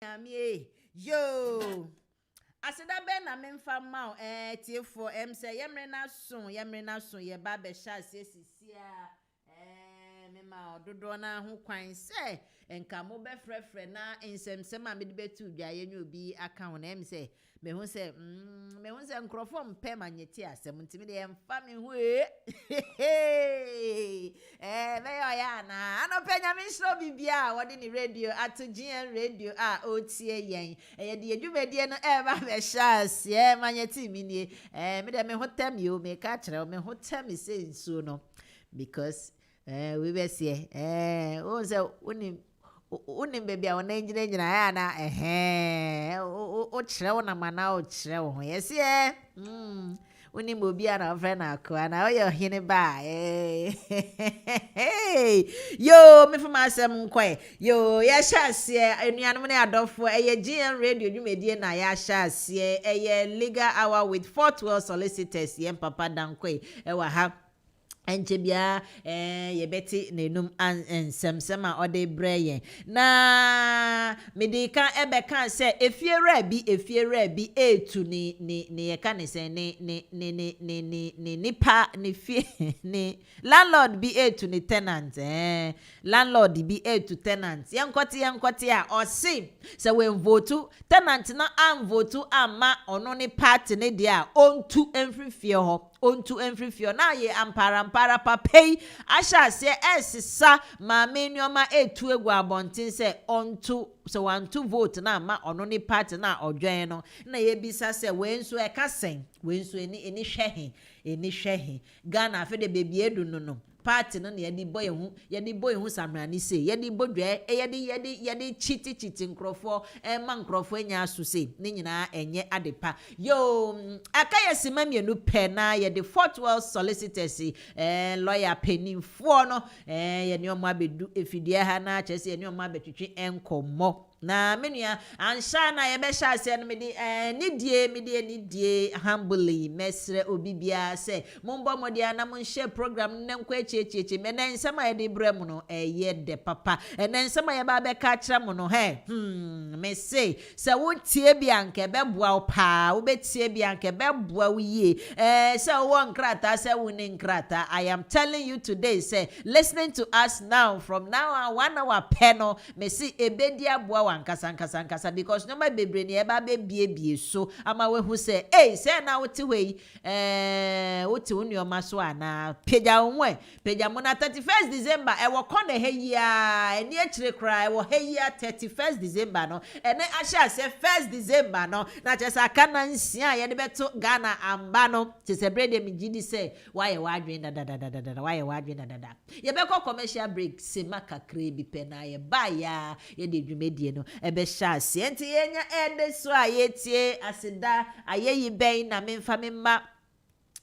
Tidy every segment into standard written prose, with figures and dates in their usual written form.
Yami, yo. Asida ben na memfa ma tie for say yemre na so ye ba be sha sisia me ma ododo na ho kwan say enka mo be frefre na ensem a me de betu dwa ye nyu obi account na em say me hu say nkrofo mpe manyeti asem ntimi de emfa me hu me yo ya na anopenya me shro bibia wodi ni radio at GN radio otie yen ye de adwumedie no e ba be shas ye manyeti mi ni me de me hotem yo me ka kire me hotem say nsuo no because we be see o say unim baby a wona nyina ya na o kire wo na mana o kire wo yes unim obi a na friend akwa na o yo hine ba yo me fama asem nkwe yo ya shase anuanom na adofo GN radio dwumedie na ya shase legal hour with Fortwell Solicitors yem papa dankwe wa ha enche bia yebeti nenum ensem ode breye na medika ebeka se efiera bi etu ni yeka ne se ni pa ni fie ni landlord bi etu ni tenant landlord bi etu tenant yankoti a osi se we vote tenant na am vote ama ono ni party ne dia ontu emfifie ho ontu emfifie na ye ampara papei asha se esisa ma menuoma etu egu abontin se ontu so want to vote na ma ono ni party na odwen no na ye bisa se wenso e kasen wenso eni hwehe Ghana afi de bebi edu no party no na ye di boy hu samrani se ye di bodwe ye di chiti nkrofo ma nkrofo enya aso se ni nyina enye adepa yo aka yesima mienu pe na ye di Fortwell Solicitors lawyer penifo no ye ni omo abedu efidie ha na chese ye ni omo abetwetwe enkomo na menua ansha na ye be sha se no me die humbly mesre obibia se mombo modia na mon share program ne nkwa echecheche me na nsema ye de brem no ye de papa na nsema ye ba be ka kira mo no me say se wo tie bia nke be boa pa wo be tie bia nke be boa wo yie se wo nkrata se wo ne nkrata. I am telling you today say listening to us now from now on 1 hour penno me see ebedia boa nkasa because no ma bebre ni eba be bie so ama we hu say say na wote we wote unioma so ana peja mo na 31st December e wo kone heyia eni akire kra e wo heyia 31st December no ene asha se 1st December no na chesa aka na nsia ye de beto Ghana amba no chese brede mi gidi say why wadwen da why wadwen da ye be ko commercial break se makakre bi pe na ye ba ya ye de dwumedie no ebe sha enti yenya ede so ayetie asida ayeyi ben na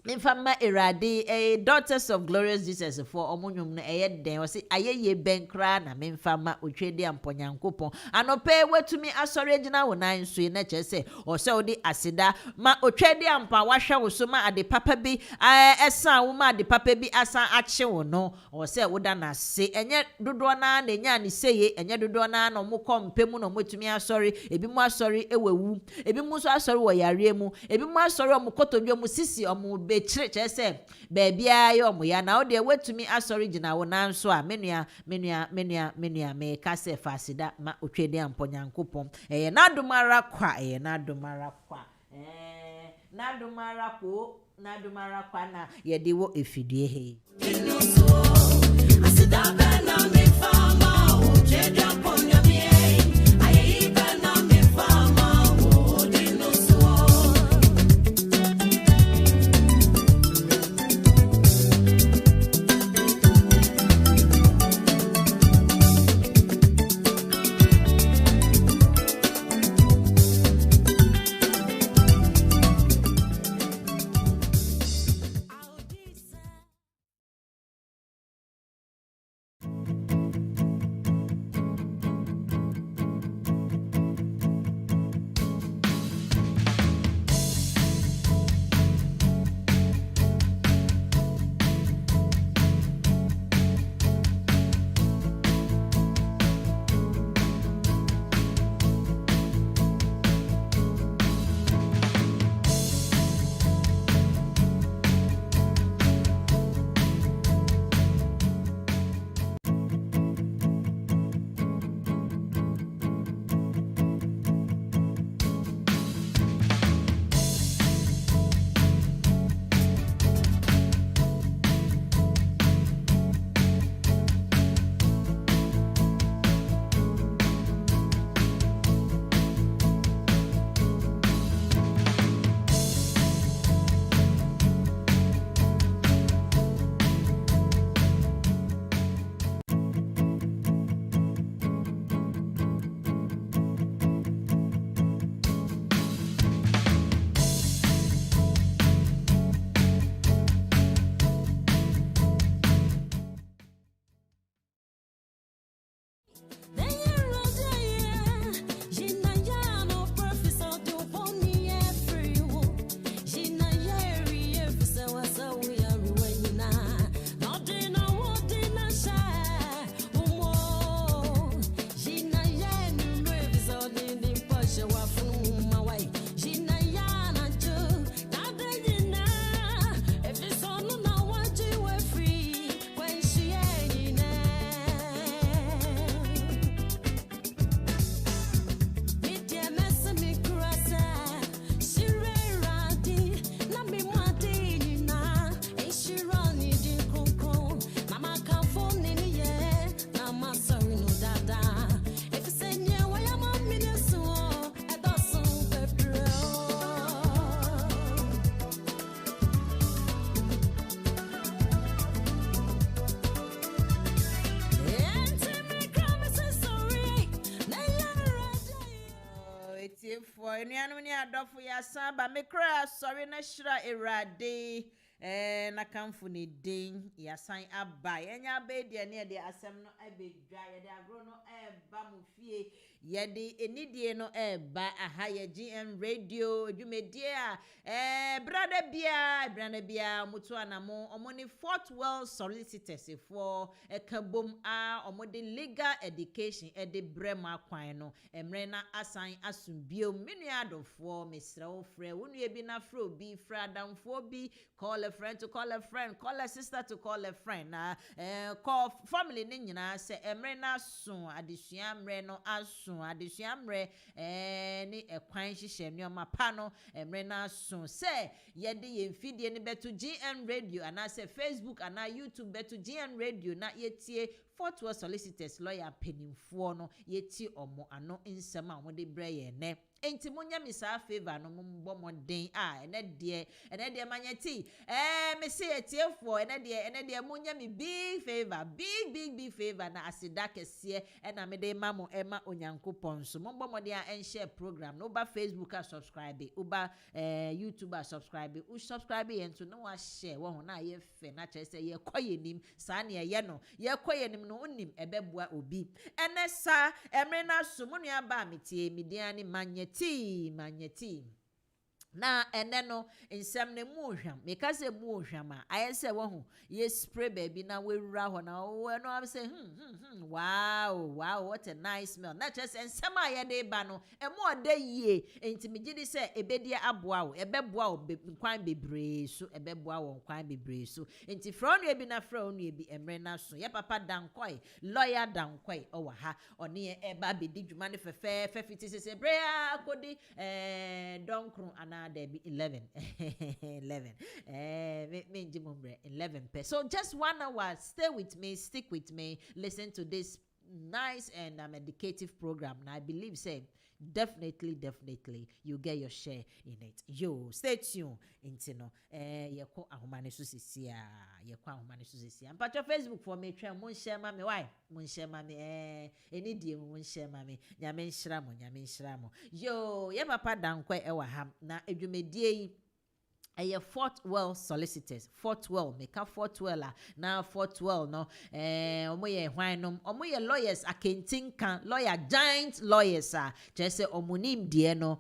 memfa erade daughters of glorious Jesus for omunwum no den o se ayeye ben kra na memfa otwede amponyankopon anope wetumi asore gina wo nan so na chese o se odi asida ma otwede ampa wahwe wo so ma ade papa bi esa wo ma ade papa bi asa ache wo no o se woda na se enye dodo na nya ni seye enye dodo na no mo kompemu no motumi asore ebi mu asore ewewu ebi mu so asore wo yare mu ebi mu asore o mo kotodwo mu sisi o mo chire se bebia ye omo ya na o de wetumi asori gina wo nan so a menua me ka se fasida ma otwede amponyankopon na domara kwa na domara kwa na ye de wo efidie he asida be na me fama otwede amponyankopon ayi be na me fama o de no so for enuanu ni adofo ya san ba me kra sorry na hira erade na kamfo ne den ya san aba yenya ba de ne de asem no abedwa ye de agro no eba mo fie ye de enidie no eba aha ye GM radio dwumedie a brother bia mutu anamo omoni Fortwell Solicitors for ekabom omodi legal education de brema kwan no emre na asan asumbio menu adofo mesra wo frɛ wonu ebi na frɛ obi frɛ adamfo bi call a friend to call a friend, call a sister to call a friend. Call family ni nyina se emre na so adesua mre no aso adesua mre ni ekwan hihye nneoma pa no emre na so se ye de ye mfidie ni beto GN radio ana se Facebook ana YouTube beto GN radio na yetie Fortwell Solicitors lawyer penimfo no yeti omo ano nsem a wode bre ye ne enti munya mi sa favor no mbɔ modern ene de manyeti me se etiefo ene de munya mi big favor big favor na asida kese na me de mamo ema onyankopɔn so mbɔ modern share program no ba Facebook a subscribe uba YouTube a subscribe u subscribe yento no wa share wo na ye fe na kyerɛ sɛ ye koyenim sa na ye no ye koyenim no unim ebeboa obi ene sa emre na so mu nua ba metie median ni manyeti na ene no nsem ne mu ohwam meka se mu ohwam a ayese wo ho ye spray baby na wewura ho na wo no am say wow what a nice smell na just nsem a ye de ba no emu oda yie enti megidi se ebedi aboa wo ebeboa wo kwan bebre so ebeboa wo kwan bebre so enti fra onu ebi na fra onu ebi emre na so ye papa dankoi lawyer dankoi o wa ha one ye eba bedi dwuma ne fefe fiti se bre akodi donkron ana there be 11 me njimombre 11 per. So just 1 hour, stay with me, stick with me, listen to this nice and educative program. And I believe say definitely you get your share in it. Yo, stay tuned into no yeko ahomane so sisia but your Facebook for me try mon share mami why mon share mami any die mon share mami nyame nhyira mo yo ye papa dankwa ewa ha na edwumedie yi Fortwell Solicitors Fortwell meka Fortwell na Fortwell no omo ye hwan omo ye lawyers akentinka lawyer giant lawyers chese omunim die no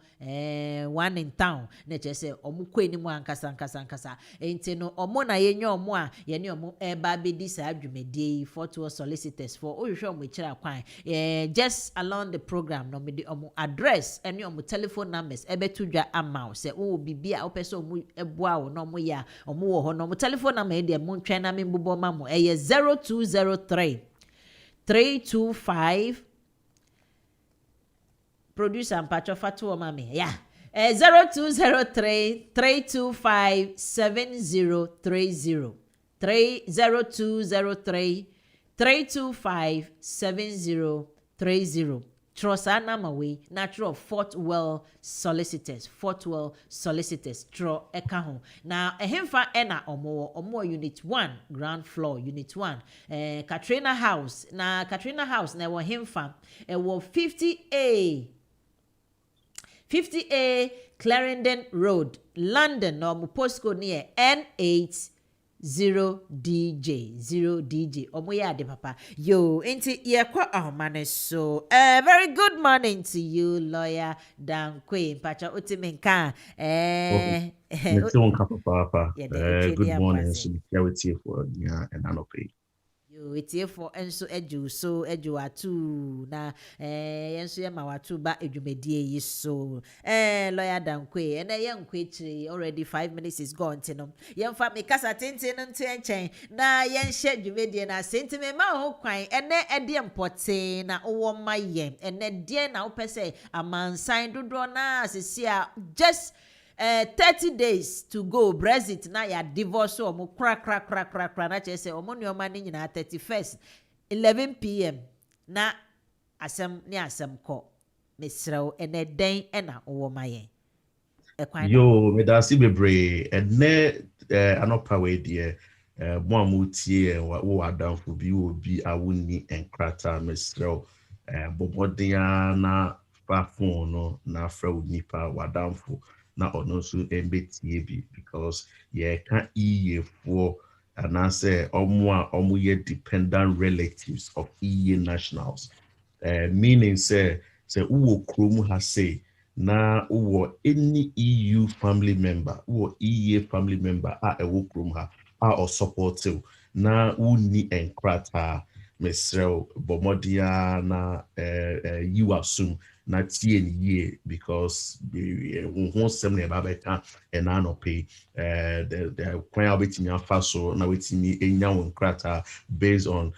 one in town na chese omo kwanimu ankasa enti no omo na yenye omo a ye ne omo eba bedi sa adwumedie Fortwell Solicitors for ohwehwe omo kira kwan just along the program no me de omo address ene omo telephone numbers ebetudwa amount se wo bibia opese omo boa no mo ya omo wo ho no mo telephone number de mo ntwen na me mbubo ma mo 0203 325 producer Ampacho Fatu o mame 0203 325 7030 0203 325 7030 Trosa namawe natural Fortwell Solicitors tro eka ho na ehemfa ena omo unit 1 ground floor unit 1 Katrina House na wo hemfa wo 50A Clarendon Road London no mo postcode near N8 0DJ omo ya de papa yo enti ye kwa ahomane so very good morning to you lawyer Dankwe mpacha otimenka Let's on papa good morning so with you for and anope yo etie for enso eju atu na yenso ye ma watu ba edwumedie yi so lawyer Dankwe ene ye nkwe chiri already 5 minutes is gone tino yemfa me kasa tenten nto enchen na yenhye edwumedie na sentime ma ho kwan ene ede mpote na owo maye ene de na wo pese amansan dodo na asisi a just 30 days to go Brexit na ya divorce omo kra na chese omo nyoma ni nyina 31st 11 pm na asem ko mesrew ene den ena owo maye yo me da si bebre ene anopa we die mo amutie wo adamfo bi obi awuni enkrata mesrew bobodia na fa phone no na fra nipa wadamfo na ono so embetie bi because ye ka iye for anaasɛ ɔmo yɛ dependent relatives of EU nationals. Meaning sɛ wowɔ kurom ha say na wowɔ any EU family member wowɔ EU family member a ɛwɔ kurom ha a ɔsupportew na wonni nkrataa mesrɛw bɔ mmɔden ara na yi w'asom na tie ne yie because wo ho nsɛm na ɛba bɛka ɛna anɔpɛ yi kwan a wobɛtumi afa so na wobɛtumi anya wo nkrataa based on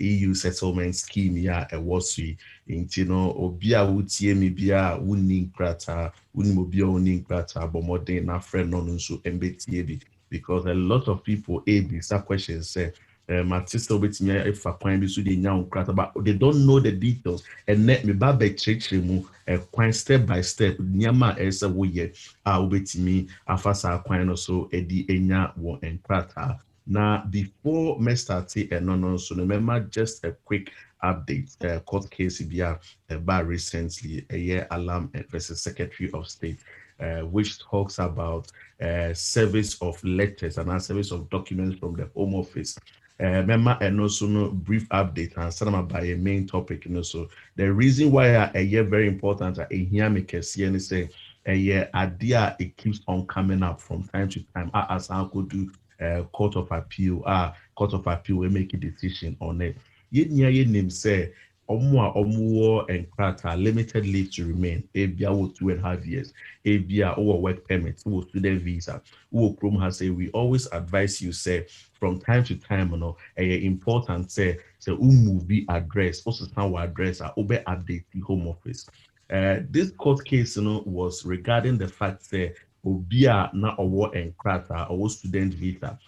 EU settlement scheme yi a ɛwɔ so yi nti no obi a wotie me bia a wonni nkrataa wonim obi a wonni nkrataa bɔ mmɔden na frɛ no no nso mbɛtie bi because a lot of people ebisa questions say my sister wobɛtumi afa kwan bi so de nya wo nkrataa but they don't know the details ɛnɛ me ba bɛkyerɛkyerɛ mu kwan step by step nneɛma a ɛsɛ sɛ woyɛ a wobɛtumi afa saa kwan no so de anya wɔ nkrataa. Now, before me start no nso no remember just a quick update court case bi a recently Alam versus Secretary of State which talks about service of letters and service of documents from the Home Office. Remember and also no brief update and some by a main topic. So the reason why a very important here make and say idea it keeps on coming up from time to time as I could do court of appeal will make a decision on it. Yet name say omo enkrata limited leave to remain ebia wo 2.5 years ebia or work permit or student visa who krom has say we always advise you say from time to time important say move the address also stand address obe update the Home Office. This court case was regarding the fact that obia na owo enkrata or student visa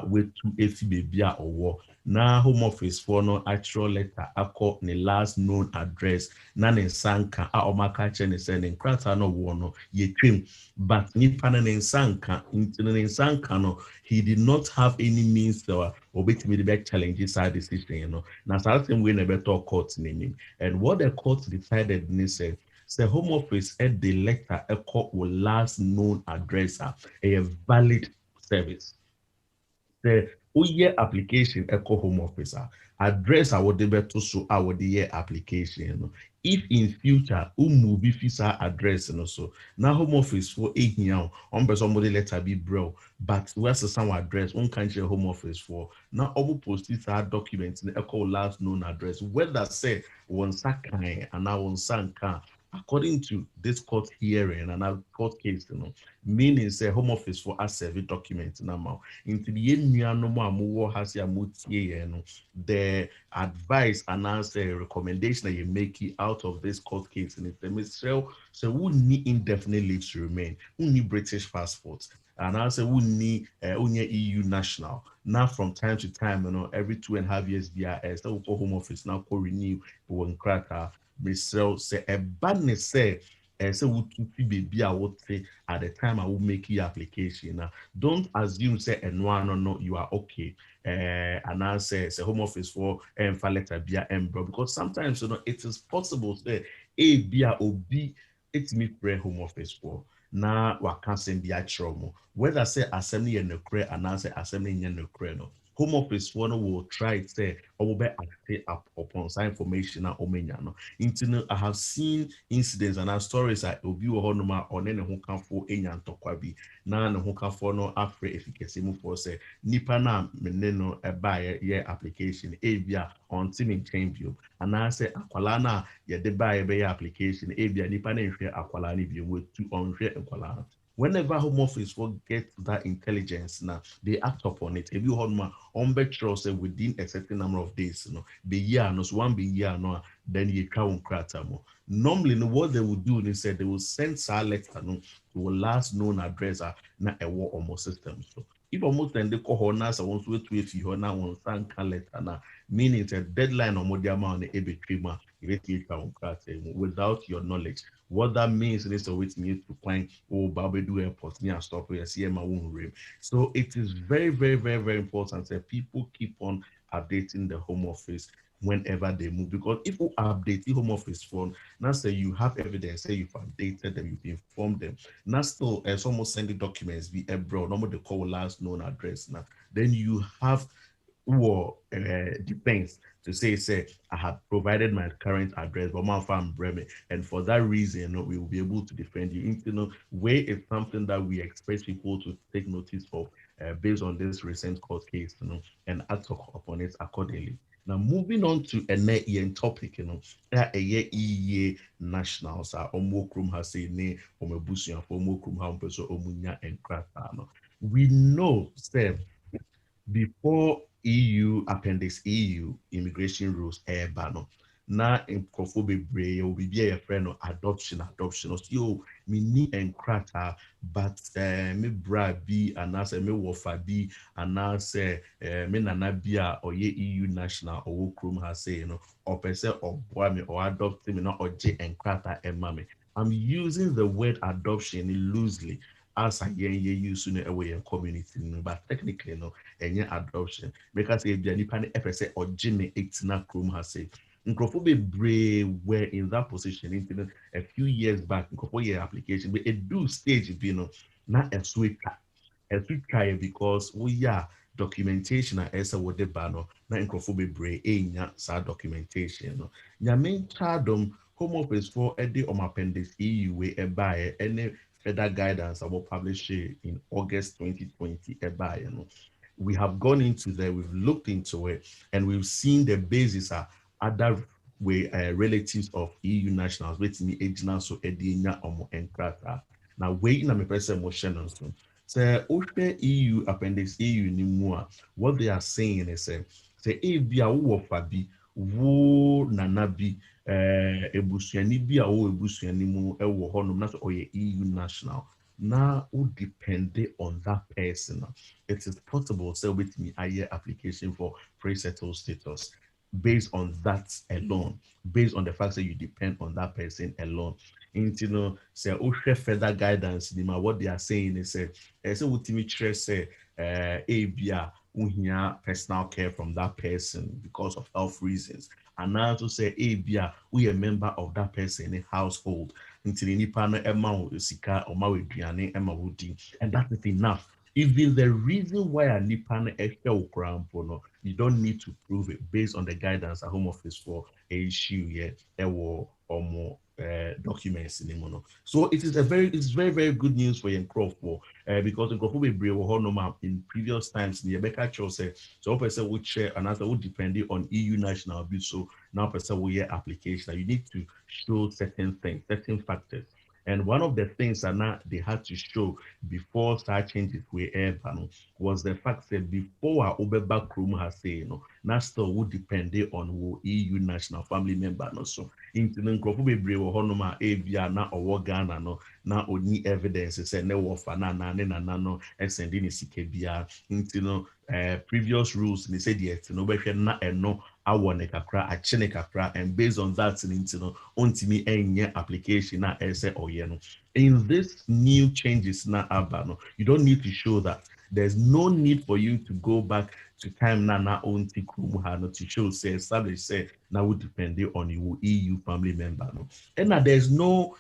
with esi baby owo na Home Office for no actual letter akọ ne last known address na ne nsanka a ọmaka che ne se ne nkrata no wo no yetwem but nipa na ne nsanka ne nsanka no he did not have any means to obetimi the challenge side decision na same way na better court name and what the court decided ni say Home Office at the letter ekọ last known address a valid service. The year application echo Home Office address our debate so our year application. If in future move visa address and also now Home Office for 8 years on somebody letter be bro, but where's some address one country Home Office for now all post this documents in echo last known address whether say one sakai and now one sanka according to this court hearing and our court case, meaning say Home Office for us service document now into the no has the advice and answer recommendation that you make out of this court case and it's so who need indefinite leave to remain, who need British passports. And I say we need EU national. Now from time to time, every 2.5 years, BIS, that will Home Office now co renew one cracker. Myself say a bad say would baby I would say at the time I will make your application. Don't assume say and no you are okay. And I say Home Office for for letter be because sometimes it is possible say A be or B it's me pray Home Office for na waka send the actual whether say assembly and no and I say assembly and no Home Office one will try say or will be acted upon some information na omenya no. I have seen incidents and stories that obi wo honoma one ne ho kanfo enya ntokwa bi na ne ho kanfo no afre efficacy mu for say nipa na me no eba ye application ebia on team in change you and I say akwala na ye de ba ye be application ebia nipa na nhwe akwala ni bi we tu onhwe akwala. Whenever Home Office will get that intelligence now, they act upon it. If you hold my say within a certain number of days, be year no so one be year no, then you can't crack more. Normally, what they would do is they will send a letter to a last known address na a war almost system. So if almost then they call honors, I want to wait if you now want to letter now, meaning it's a deadline or more amount of every 3 months. Without your knowledge. What that means is with me to find Babedu airport near stop where I see my own room. So it is very, very, very, very important that people keep on updating the Home Office whenever they move. Because if you update the home office phone, now say you have evidence, say you've updated them, you've informed them. Now still, someone sending documents be abroad, normally they call last known address now. Then you have or defense to say I have provided my current address, but my farm Bremen, and for that reason, we will be able to defend you. Way is something that we expect people to take notice of based on this recent court case, and act upon it accordingly. Now, moving on to a net topic, a year nationals are omokrum has say ne omebusian for omokrum ha umpeso omunya and krata. We know, Steph, before Appendix EU immigration rules ɛɛba no na nkurɔfoɔ bebree obibi a yɛfrɛ no adoption ɔsi o menni nkrataa but me bra bi anaasɛ me wɔfa bi anaasɛ me nana bi a ɔyɛ EU national ɔwɔ kurom ha sei no ɔpɛ sɛ ɔboa me or adopt me na ɔgye nkrataa ɛma me. I'm using the word adoption loosely as a yɛn use no ɛwɔ yɛn community no, but technically no ɛnyɛ adoption. Make us say ebia nipa ne ɛpɛ sɛ ɔgye ne ɛtina kurom ha sei. Nkurɔfoɔ bebree were in that position a few years back. Nkurɔfoɔ yɛ application but do stage bi no na ɛso atwa because woyɛ documentation a ɛsɛ wɔde ba no na nkurɔfoɔ bebree ɛnya saa documentation no. Nyame nkyadom home office for ɛde appendix EU wei ɛbaeɛ ɛne further guidance that was published in August 2020 ɛbaeɛ no. We have gone into there, we've looked into it, and we've seen the basis of other way relatives of EU nationals, which me agent so edinya omo enkrata. Now, waiting na me person motion on so. So, EU appendix EU ni mua. What they are saying is say bia wo fabi wo nanabi ebusuani bi a wo ebusuani mu ewo honom na so oye EU national. Now, who depend on that person. It is possible so with me a year application for pre-settled status based on that alone, based on the fact that you depend on that person alone. And say further guidance, what they are saying is what me say ABA personal care from that person because of health reasons. And now to say ABA we a member of that person in household until nipa no ɛma sika ɔma wo aduane ɛma wo di, and that is enough. Even the reason why a nipa no ɛhwɛ wo no, you don't need to prove it based on the guidance at home office for a issue ɛwɔ ɔmo documents in no. So it's very good news for Nkrofo because Nkrofo bebree wɔ hɔ nom in previous times the Rebecca Cho said so person would share another would depend on EU national bill, so now person will hear application. You need to show certain things, certain factors. And one of the things that now they had to show before start changes were ever was the fact that before our Obeba Krum has said, now still would depend on who EU national family member. No, so into the bebree wɔ hɔnom a ebia na ɔwɔ Ghana no na oni evidence sɛ ne wɔfa na ne nana no ɛsɛnde ne sika biara nti no previous rules ne sɛ deɛ ɛte no wobɛhwɛ na ɛno awɔ ne kakra akye ne kakra, and based on that nti no ɔntumi ɛnyɛ application na ɛsɛ ɔyɛ no. In this new changes na aba no, you don't need to show that. There's no need for you to go back to time na onti kumu ha no to show say establish say now would depend on your EU family member no. And now there's no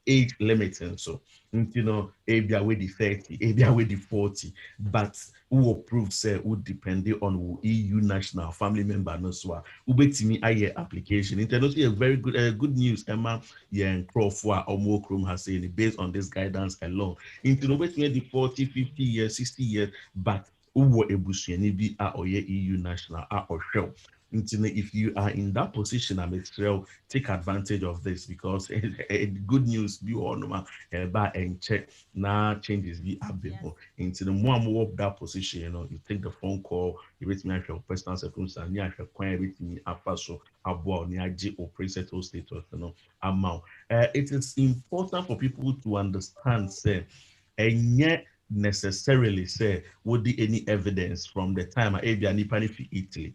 age limiting, so abia with the 30, abia with the 40, but who approved say would depend on who EU national family member no so ubetimi aye application. Internationally a very good news Emma yen crofwa or more chrome has said based on this guidance alone. Into the 40, 50 years, 60 years, but who ebusuani bi a oye EU national a or show. If you are in that position, I'm sure take advantage of this because good news be on and check now changes be available. Into the more and more of that position, you take the phone call, you reach me your personal circumstance, you have with me after so about near G or pre-settled status, amount. It is important for people to understand, say, and yet necessarily say would be any evidence from the time Abia Nipani fi Italy.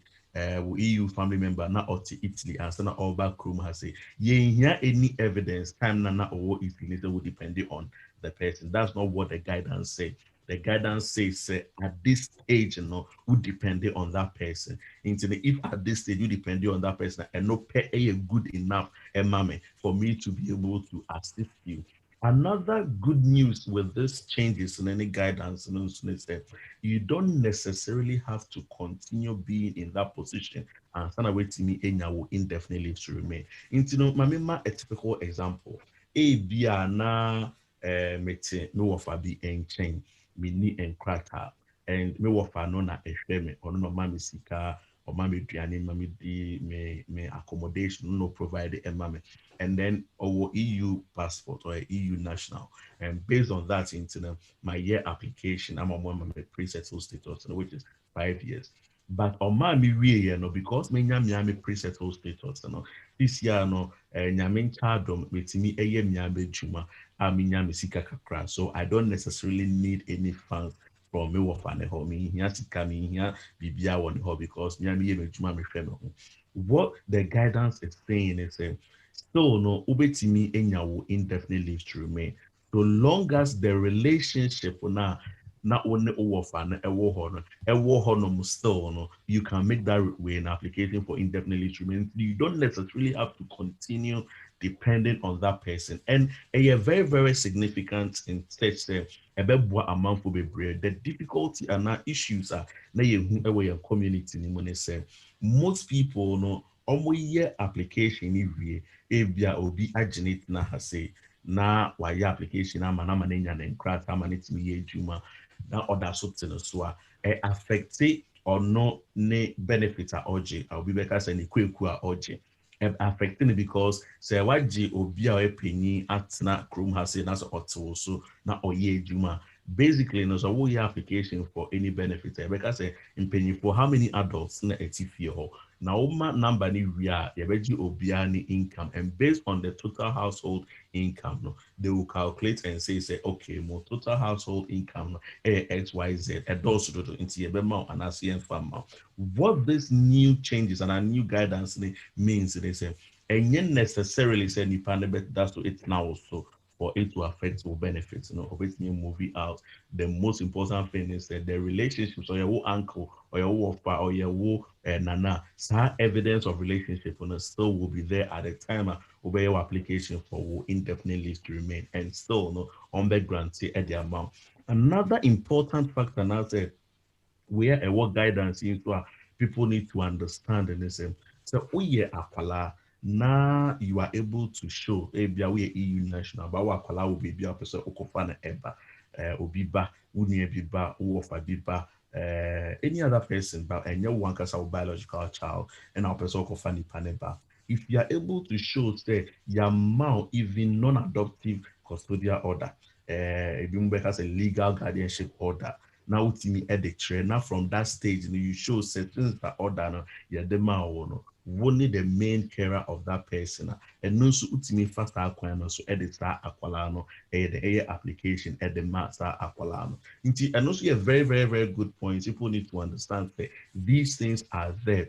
EU family member na oti Italy and sana all back room has say yeah any evidence time na or Italy would depend on the person. That's not what the guidance say. the guidance says at this stage, would depend on that person. If at this stage you depend on that person and no pay a good enough mommy for me to be able to assist you. Another good news with these changes in any guidance is that you don't necessarily have to continue being in that position and stand away to me will indefinitely to remain. Mamima a typical example. A bia na mete me wafa bi enchen me ni enkrata and me wafa no na ehwe me ono no ma me sika or ma me duane ma me di me accommodation no provide me and then our EU passport or EU national and based on that into my year application I'm on my pre-settled status which is 5 years but on my me because me nyame pre-settled status this year nyame nchadom metimi eye nyame juma aminya sika kakra so I don't necessarily need any funds from me wafa ne ho me hia sika me hia bibia won ho because nyame ye juma me hwe me ho what the guidance is saying is still no ubetimi enya wo indefinite leave to remain so long as the relationship na only wafa na ewo ho no still no you can make that way an application for indefinite leave to remain you don't necessarily have to continue depending on that person and a very very significant in such ebeboa amanfo bebree the difficulty and our issues are na yehu ewe your community ni mo ne say most people no omo ye application ni wie ebia obi agenate na ha say na wayɛ application ama na ma na nya ne nkrata ama ne timi yɛ adwuma na ɔda so te no so a affecte ɔno ne benefit a ɔgye a obi bɛka sɛ ne kwaku a ɔgye affecting it because say wagye obi a ɔyɛ panyin atena kurom ha say na sɛ ɔte so na ɔyɛ adwuma basically no so woyɛ application for any benefit ɛbɛka sɛ mpanyinfoɔ how many adults na ɛte fie hɔ na woma number ne wie a yɛbɛgye obiara ne income and based on the total household income no they will calculate and say okay more total household income no xyz ɛdɔɔso dodo nti yɛbɛma wo anaasɛ yɛmfa mma what this new changes and our new guidance means they say and necessarily say nipa ne bet that's to it now also for it to affect your benefits of it movie out the most important thing is that the relationships or your uncle or your wife or your nana evidence of relationship still will be there at the time obey your application for indefinite leave to remain and still no on the grantee at the amount another important factor now say where a work guidance into people need to understand in the same. So we akwala na you are able to show ebia we EU national but akwala will be a person okofa na eba obiba unie biba uofa biba any other person but and one kasa biological child and our person okofa ni paneba if you are able to show say your mouth even non-adoptive custodial order a legal guardianship order now ultimately edit now from that stage you show certain order no yeah the man only the main carer of that person and no so ultimately fast akwan so edit that akwala no the application at the master akwala no and also a very very very good point people need to understand that these things are there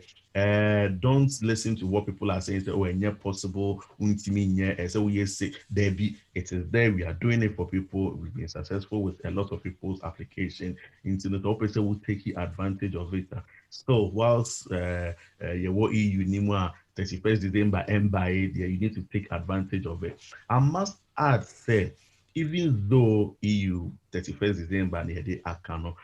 don't listen to what people are saying. Say, oh, and yet possible. So we say there be it is there. We are doing it for people. We've been successful with a lot of people's application. Internet operator will take advantage of it. So whilst you EU Nima 31st December MBA there, you need to take advantage of it. I must add, say, even though EU 31st December near the account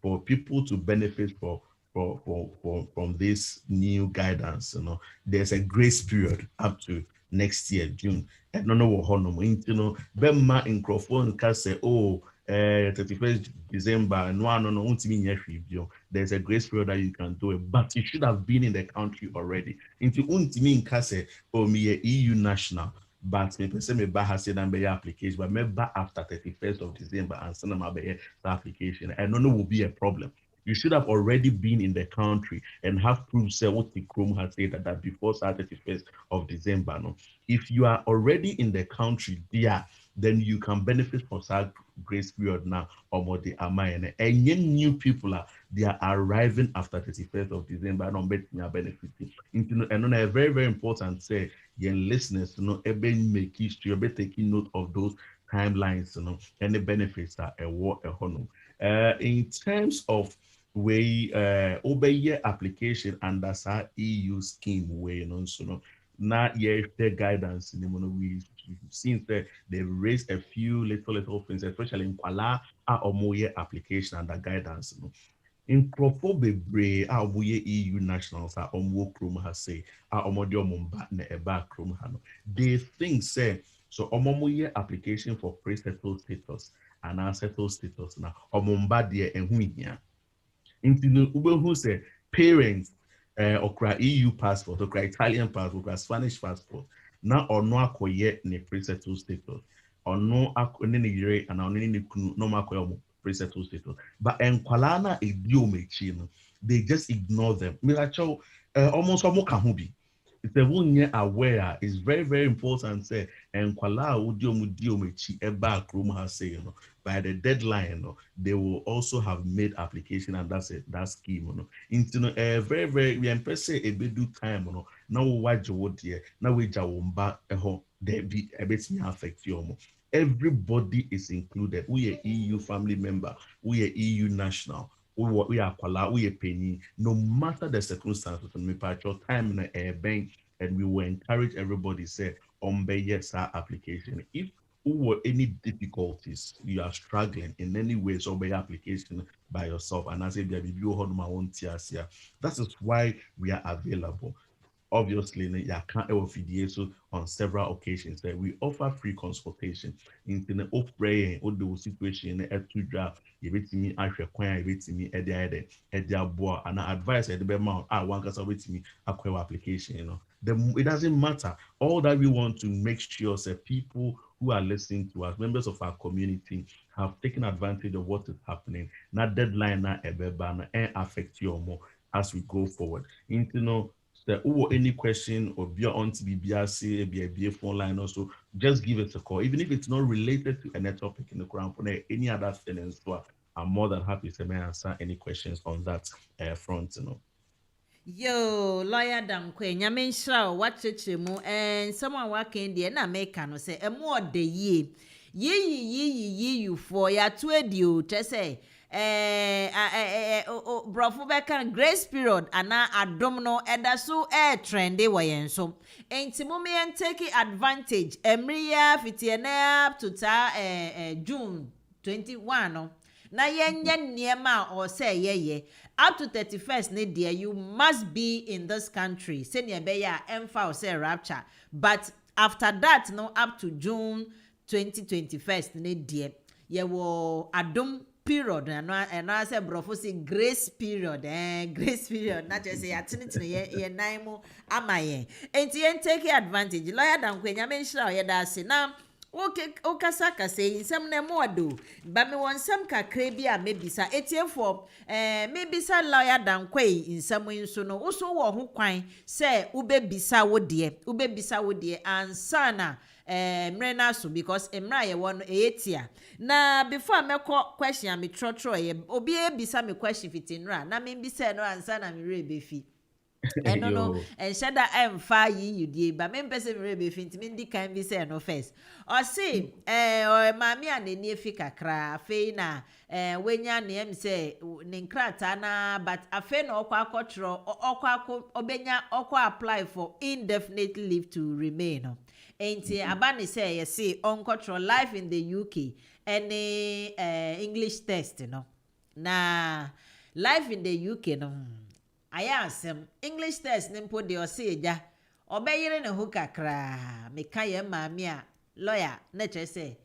for people to benefit from this new guidance, there's a grace period up to next year, June. And no what honor, Bema in Crawford can say, oh, 31st December, no, there's a grace period that you can do it, but you should have been in the country already. Into Untimi in Kase, or me a EU national. But me person me ba has said be application, but me ba after 31st of December and send them the application. And no will be a problem. You should have already been in the country and have proof say what the Chrome has said that before 31st of December. No, if you are already in the country, yeah, then you can benefit from that grace period now or more the amount. And new people they are arriving after 31st of December and benefiting. And a very, very important say young listeners, make history, taking note of those timelines, and the benefits are a war a honor. In terms of way obey application under sa EU scheme way no so no na the guidance in the we've seen that they've raised a few little things, especially in Kuala or application under guidance. No? Nkurɔfoɔ bebree a wɔyɛ EU nationals a wɔwɔ kurom ha sei a wɔde wɔn mba na ɛba kurom ha no, they think say so wɔyɛ application for pre-settled status and settled status na wɔn mba deɛ ɛho hia. Nti no wobɛhu sɛ parents ɔkura EU passport, ɔkura Italian passport, ɔkura Spanish passport na ɔno akɔyɛ ne pre-settled status. Ɔno ne ne yere anaa ɔno ne ne kunu na ɔmo akɔyɛ ɔmo pre-settled status. But nkwalaa na edi ɔmo akyi no, they just ignore them. Mirakyɛw almost ɔmo ka ho bi. Sɛ wonyɛ aware it's very very important say nkwalaa a wodi ɔmo akyi ɛba kurom ha sei no, by the deadline no, they will also have made application and that's it, that scheme no. Nti no very very we mpɛ sɛ ebedu time no na wo wagye wo deɛ na wagya wo mba ɛhɔ debi ɛbɛtumi affect you ɔmo. Everybody is included. We are EU family member. We are EU national. We are kwala. We are penny. No matter the circumstances, we patch your time in a bank, and we will encourage everybody say yes our application. If were any difficulties, you are struggling in any way, so by application by yourself, and as if you hold my own tears here. That is why we are available. Obviously, you can't FDA so on several occasions that we offer free consultation into the praying or the situation at to draft. You wait me, I require wait me at the board and I advise at the amount I want us wait me acquire application. You know, it doesn't matter. All that we want to make sure that people who are listening to us, members of our community, have taken advantage of what is happening. Not deadline, not a ban, and affect you more as we go forward. Into any question or be on to BBRC, be a phone line also, just give us a call. Even if it's not related to any topic in the Quran, for any other thing as well, I'm more than happy to answer any questions on that front, you know. Yo, lawyer Dankwe, nyame nhyira o wakyekye mu someone working there na make no say emo de yi for ya to edio kyese brofo beka grace period ana adom no eda so trendy wo yen so enti mo me take advantage emriya fitiena up to June 21 no na yenye niema or say ye up to 31st ne dear you must be in this country senior beya emfa or say rapture, but after that no up to June 2021st ne dear ye wo adom period and I say brofo say grace period grace period not just say atinitine ye nan mu amaye enti yen take advantage lawyer dan kwenya menhira ye da se na okay okasaka say nsem na mo ado ba me won nsem kakra bi a mebisa etiefo mebisa lawyer dan kwai nsem nso no wo so wo ho kwan say ubebisa wo de ansa na mrena so because emra ye won etia na before me question me trotro ye obi ebisa me question fitinra na me bisa no ansa na me rebefi eno no enhyeda emfa yi yudie ba me mpese me rebefi ntimi ndi kan bi say no first o say maami anani efi kakra afei na wenya na em say ne nkrata na but afei na okwa akotro obenya okwa apply for indefinite leave to remain no enti abani say yes see on control life in the UK any English test no na life in the UK no aya asem English test nimpo de o say eja obeyire ne ho kakra meka ye maami a lawyer na che say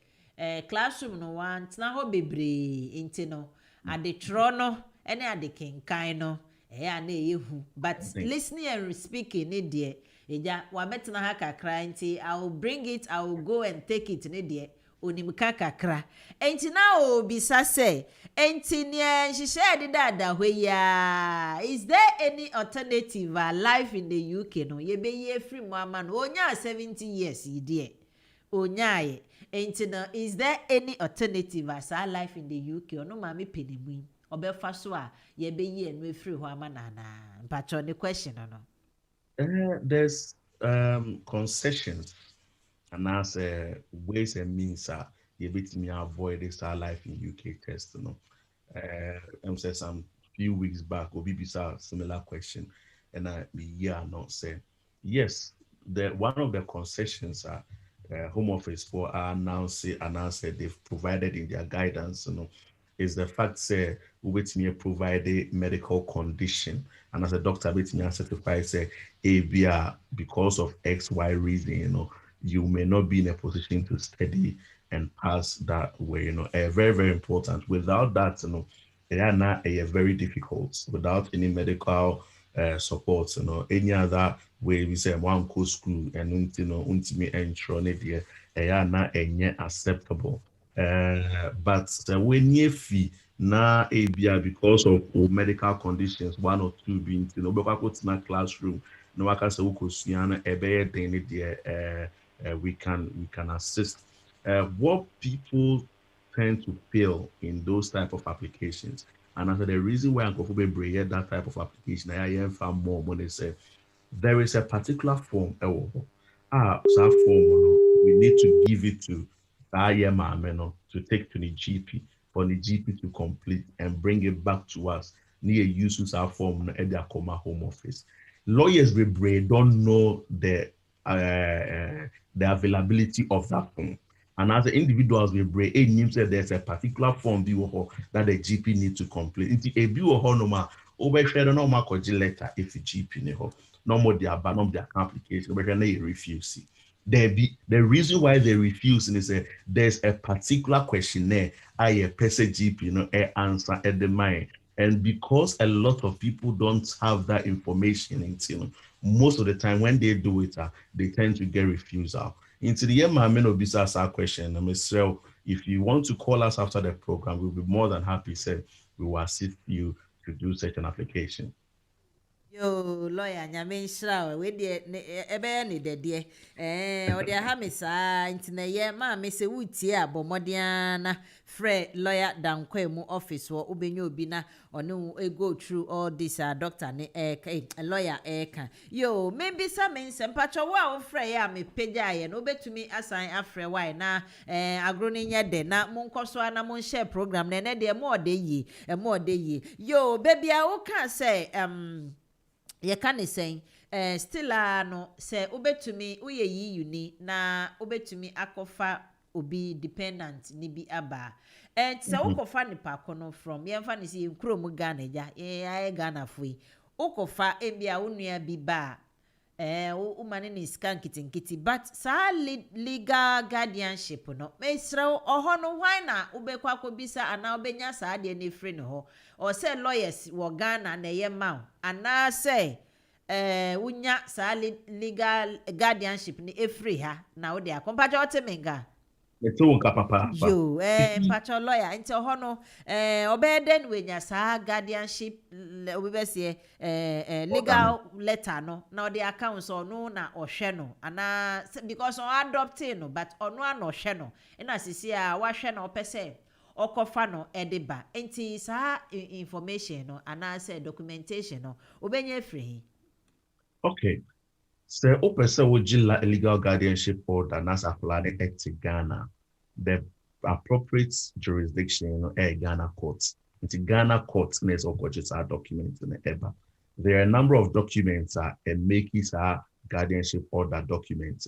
classroom no wan na ho bebre enti no ade tro no ene ade kenkan no ya na ehu but listening and speaking ne de eja wa betena ha kakra nti I will bring it, I will go and take it ne de onimka kakra enti na obisa say enti ne nhihye de dada hweya is there any alternative life in the UK no ye be ye free mu ama no onya 70 years de onyaye enti no is there any alternative as our life in the UK no ma me penemu obefa so a ye be ye no free ho ama na mpacho ne question no There's concessions and as ways and means you bit me avoid this our life in UK test, you know. I'm saying some few weeks back, or maybe a similar question, and I yeah not say yes. The one of the concessions are Home Office for our announce they've provided in their guidance, is the fact say which me provide a medical condition, and as a doctor, which me certify say ABR because of XY reason, you may not be in a position to study and pass that way, very, very important. Without that, they are not very difficult without any medical support, any other way we say one co school and untimi entro ne they are not acceptable. But when you fee na ABI because of medical conditions, one or two being in a classroom, no waka se ukosua ebe we can assist. What people tend to fail in those type of applications, and as the reason why Uncle Fube that type of application, I am far more when they say there is a particular form that form we need to give it to to take to the GP for the GP to complete and bring it back to us near use our form at their home office. Lawyers don't know the availability of that form. And as the individuals we bring, it means that there's a particular form that the GP needs to complete. It's a view of normal over share no more letter if the GP no more their ban their application, but then they refuse. The reason why they refuse is there's a particular questionnaire I a person GP answer at the mind. And because a lot of people don't have that information until most of the time when they do it, they tend to get refusal. Into the end, my men will be our question. So if you want to call us after the program, we'll be more than happy. Say we will assist you to do such an application. Yo, lawyer, nyame nhyira we de ebe ne dede o de ha me saa ntine ye ma me se wutie abomodian na frɛ lawyer dankwa mu office wo obenye obi na ono go through all this doctor ne lawyer yo maybe some nsem pacho wa wo frɛ ya me pagya ye no obetumi asan afrɛ why na agro ne nya de na monkoso na mon share program na ne de mo de yi yo baby a wo kan say ye ka ne sen still no se obetumi uye yi uni na obetumi akofa obi dependent ni bi aba se ukofa nipa kono from ye mfa ne si nkro mu Ghana ja ye Ghana foi ukofa ebia unua bi ba umane ni scan kitinkiti but sa legal guardianship no mesra oho no why na ubekwa kobisa ana obenya sa de ne free no ho or say lawyers wo Ghana na ye ma ana say unya sa legal guardianship ni free ha na wo de akompaja otemenga yo mpacho lawyer nti ho no obeden we nya sa guardianship we be say legal letter no na the account so no na ohwe no ana because on adopting no but ono an ohwe no na sisi a wa hwe na opese okofa no edeba nti sa information no ana say documentation no obenye free. Okay. So, Opesa legal guardianship order nas apply to Ghana. The appropriate jurisdiction, Ghana courts. It's Ghana courts needs or budgets are documents in the EBA. There are a number of documents and make his guardianship order documents,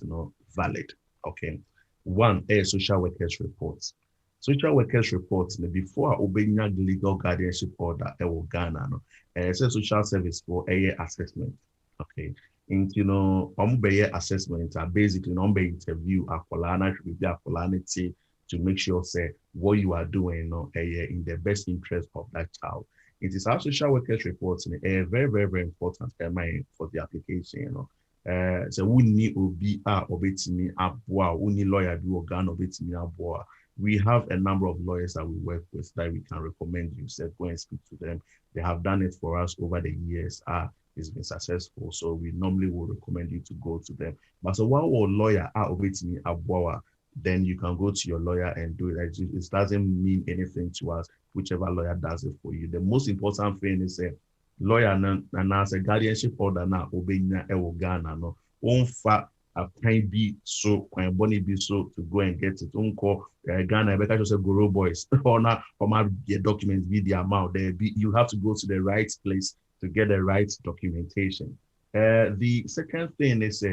valid. Okay. One, social workers reports. Social workers reports before obeying legal guardianship order Ghana it's a social service for assessment. Okay. And assessment are basically interview to make sure say what you are doing in the best interest of that child. It is our social workers reports very, very, very important for the application, so we need obi obetimi aboa, we need lawyer do organ obetimi aboa. We have a number of lawyers that we work with that we can recommend you. Say go and speak to them. They have done it for us over the years. It's been successful. So we normally will recommend you to go to them. But so one lawyer obetimi aboa, then you can go to your lawyer and do it. It doesn't mean anything to us, whichever lawyer does it for you. The most important thing is a lawyer and as a guardianship order now obeying Ghana no. can be so can bonny be so to go and get it. Unko Ghana, I just say Goro boys or not from our documents be the amount there. Be you have to go to the right place to get the right documentation. The second thing is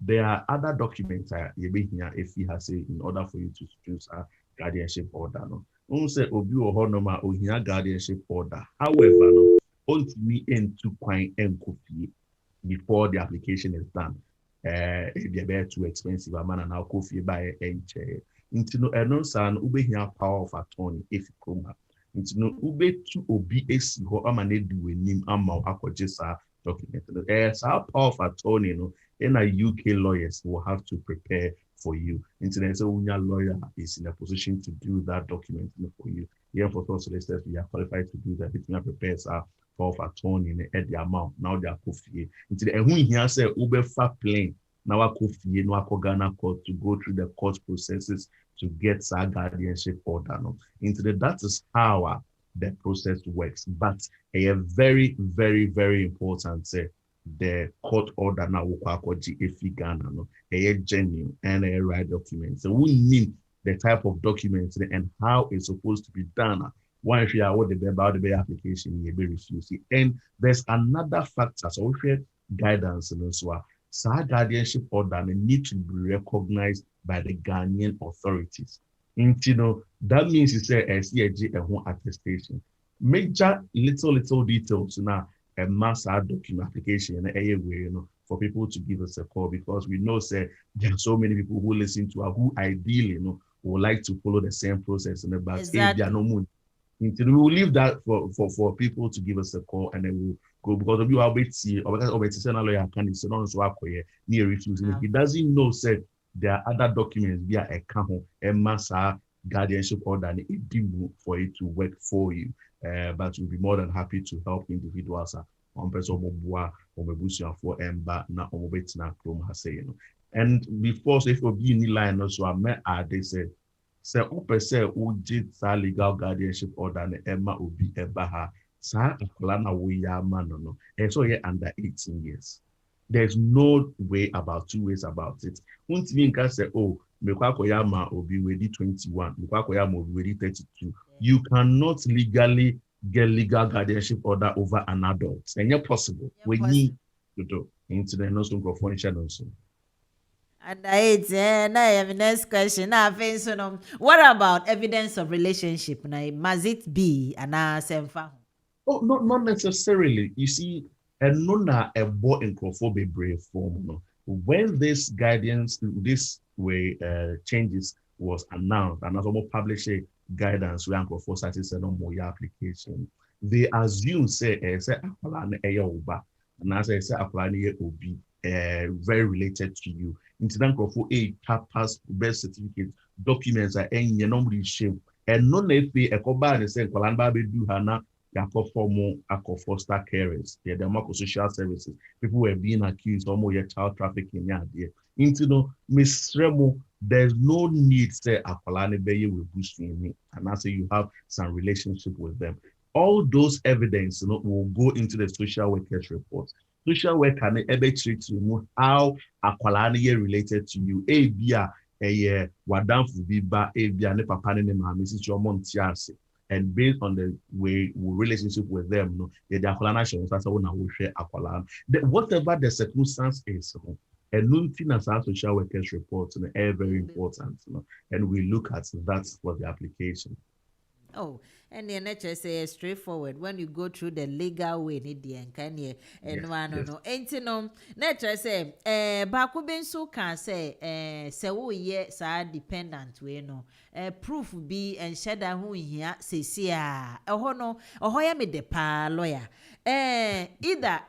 there are other documents you be here if he has in order for you to choose a guardianship order. No, say obi or honoma or here guardianship order. However, no, on me into quite and before the application is done. They're too expensive. A man and now coffee by a chair. Into no, and no son, ube here power of attorney if you come. Into no, ube to OBS, who am an edu with him, amount akojesa document. As our power of attorney, no, and a UK lawyers will have to prepare for you. Internet, so when your lawyer is in a position to do that document for you. Here for solicitors, we are qualified to do that. If you prepare power of attorney at the amount now they are coffee. Into the when here say Uber far plane now a coffee no a Ghana court to go through the court processes to get our guardianship order. No. Into the that is how the process works. But a very, very, very important the court order now if Ghana no a genuine and a right document. So we need the type of documents and how it's supposed to be done. One if you are what about the application, you be refused. And there's another factor. So if you guidance and so guardianship order need to be recognized by the Ghanaian authorities. And you know that means you say a CAG and one attestation. Major little details now a mass document application and a way, you know, for people to give us a call because we know say there are so many people who listen to us who ideally, you know, would like to follow the same process and about Exactly. they are no more. We will leave that for people to give us a call and then we'll go because of you are waiting or because of lawyer can so on so near refusing. He doesn't know said there are other documents via a cajon and massa guardianship order and it due for it to work for you. But we'll be more than happy to help individuals on person or for emba na omobetina chrome has say. And before so if you be in line also I met they said sɛ wopɛ sɛ wogye saa legal guardianship order no ɛma obi ɛba ha saa akwadaa na woyɛ ama no no ɛyɛ sɛ ɔyɛ under 18 years. There's no way about two ways about it. Wontumi nka sɛ oh mekɔ akɔyɛ ama obi wedi 21 mekɔ akɔyɛ ama obi wedi 32. You cannot legally get legal guardianship order over an adult. Ɛnyɛ possible. We need to do into the no so nkurɔfoɔ nhyɛ no nso. And now next question. Now, what about evidence of relationship? Now, must it be an semfa? Oh, not necessarily. You see, and no a boy in brave form. No. When this guidance, this way changes was announced, and also published a guidance we uncle for satisfied no more application. They assume say apply and as I say apply obi very related to you. Incident for a pass birth certificate documents are any normally shame and no if we a combine and say Kolamba do hana yako formal ako foster carers the democratic social services people were being accused of more child trafficking there into no Miss Remo there's no need say akolane beye will boost me and I say you have some relationship with them. All those evidence will go into the social workers report. Social work can ever treat you how akwalani related to you. Bia wadamfu biba bia ne papa ne mama mrs your mom tiase. And based on the way we relationship with them, no, the akwalana show us na we share akwalana. Whatever the circumstance is, and nothing as our social workers report very important, and we look at that for the application. Oh, and the NHS say straightforward when you go through the legal way, and one no. Ain't no nature say, Baku Benso can say, so ye, sir, dependent way no. Proof be and shada who here say, see, a hono, or hoya me de pa lawyer. Either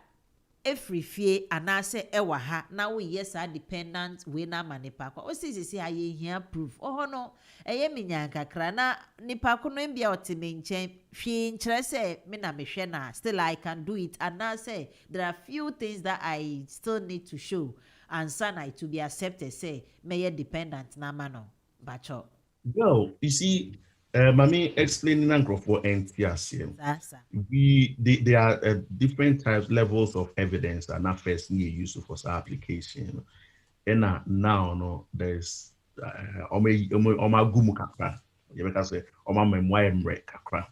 every fie anase ewa ha na we yes are dependent we na manipa ko o sisi aye hia proof oh no eye minya kakra na nipa ko no mbia otime nchen hwe nkyere se me na mehwe na still I can do it anase there are few things that I still need to show and sana to be accepted say me dependent na mano bacho. Well, you see, Mami explaining for NTS. There are different types, levels of evidence that not first need use for application. And now no there's oma gumu kakra. You better say oma memoir mre kakra.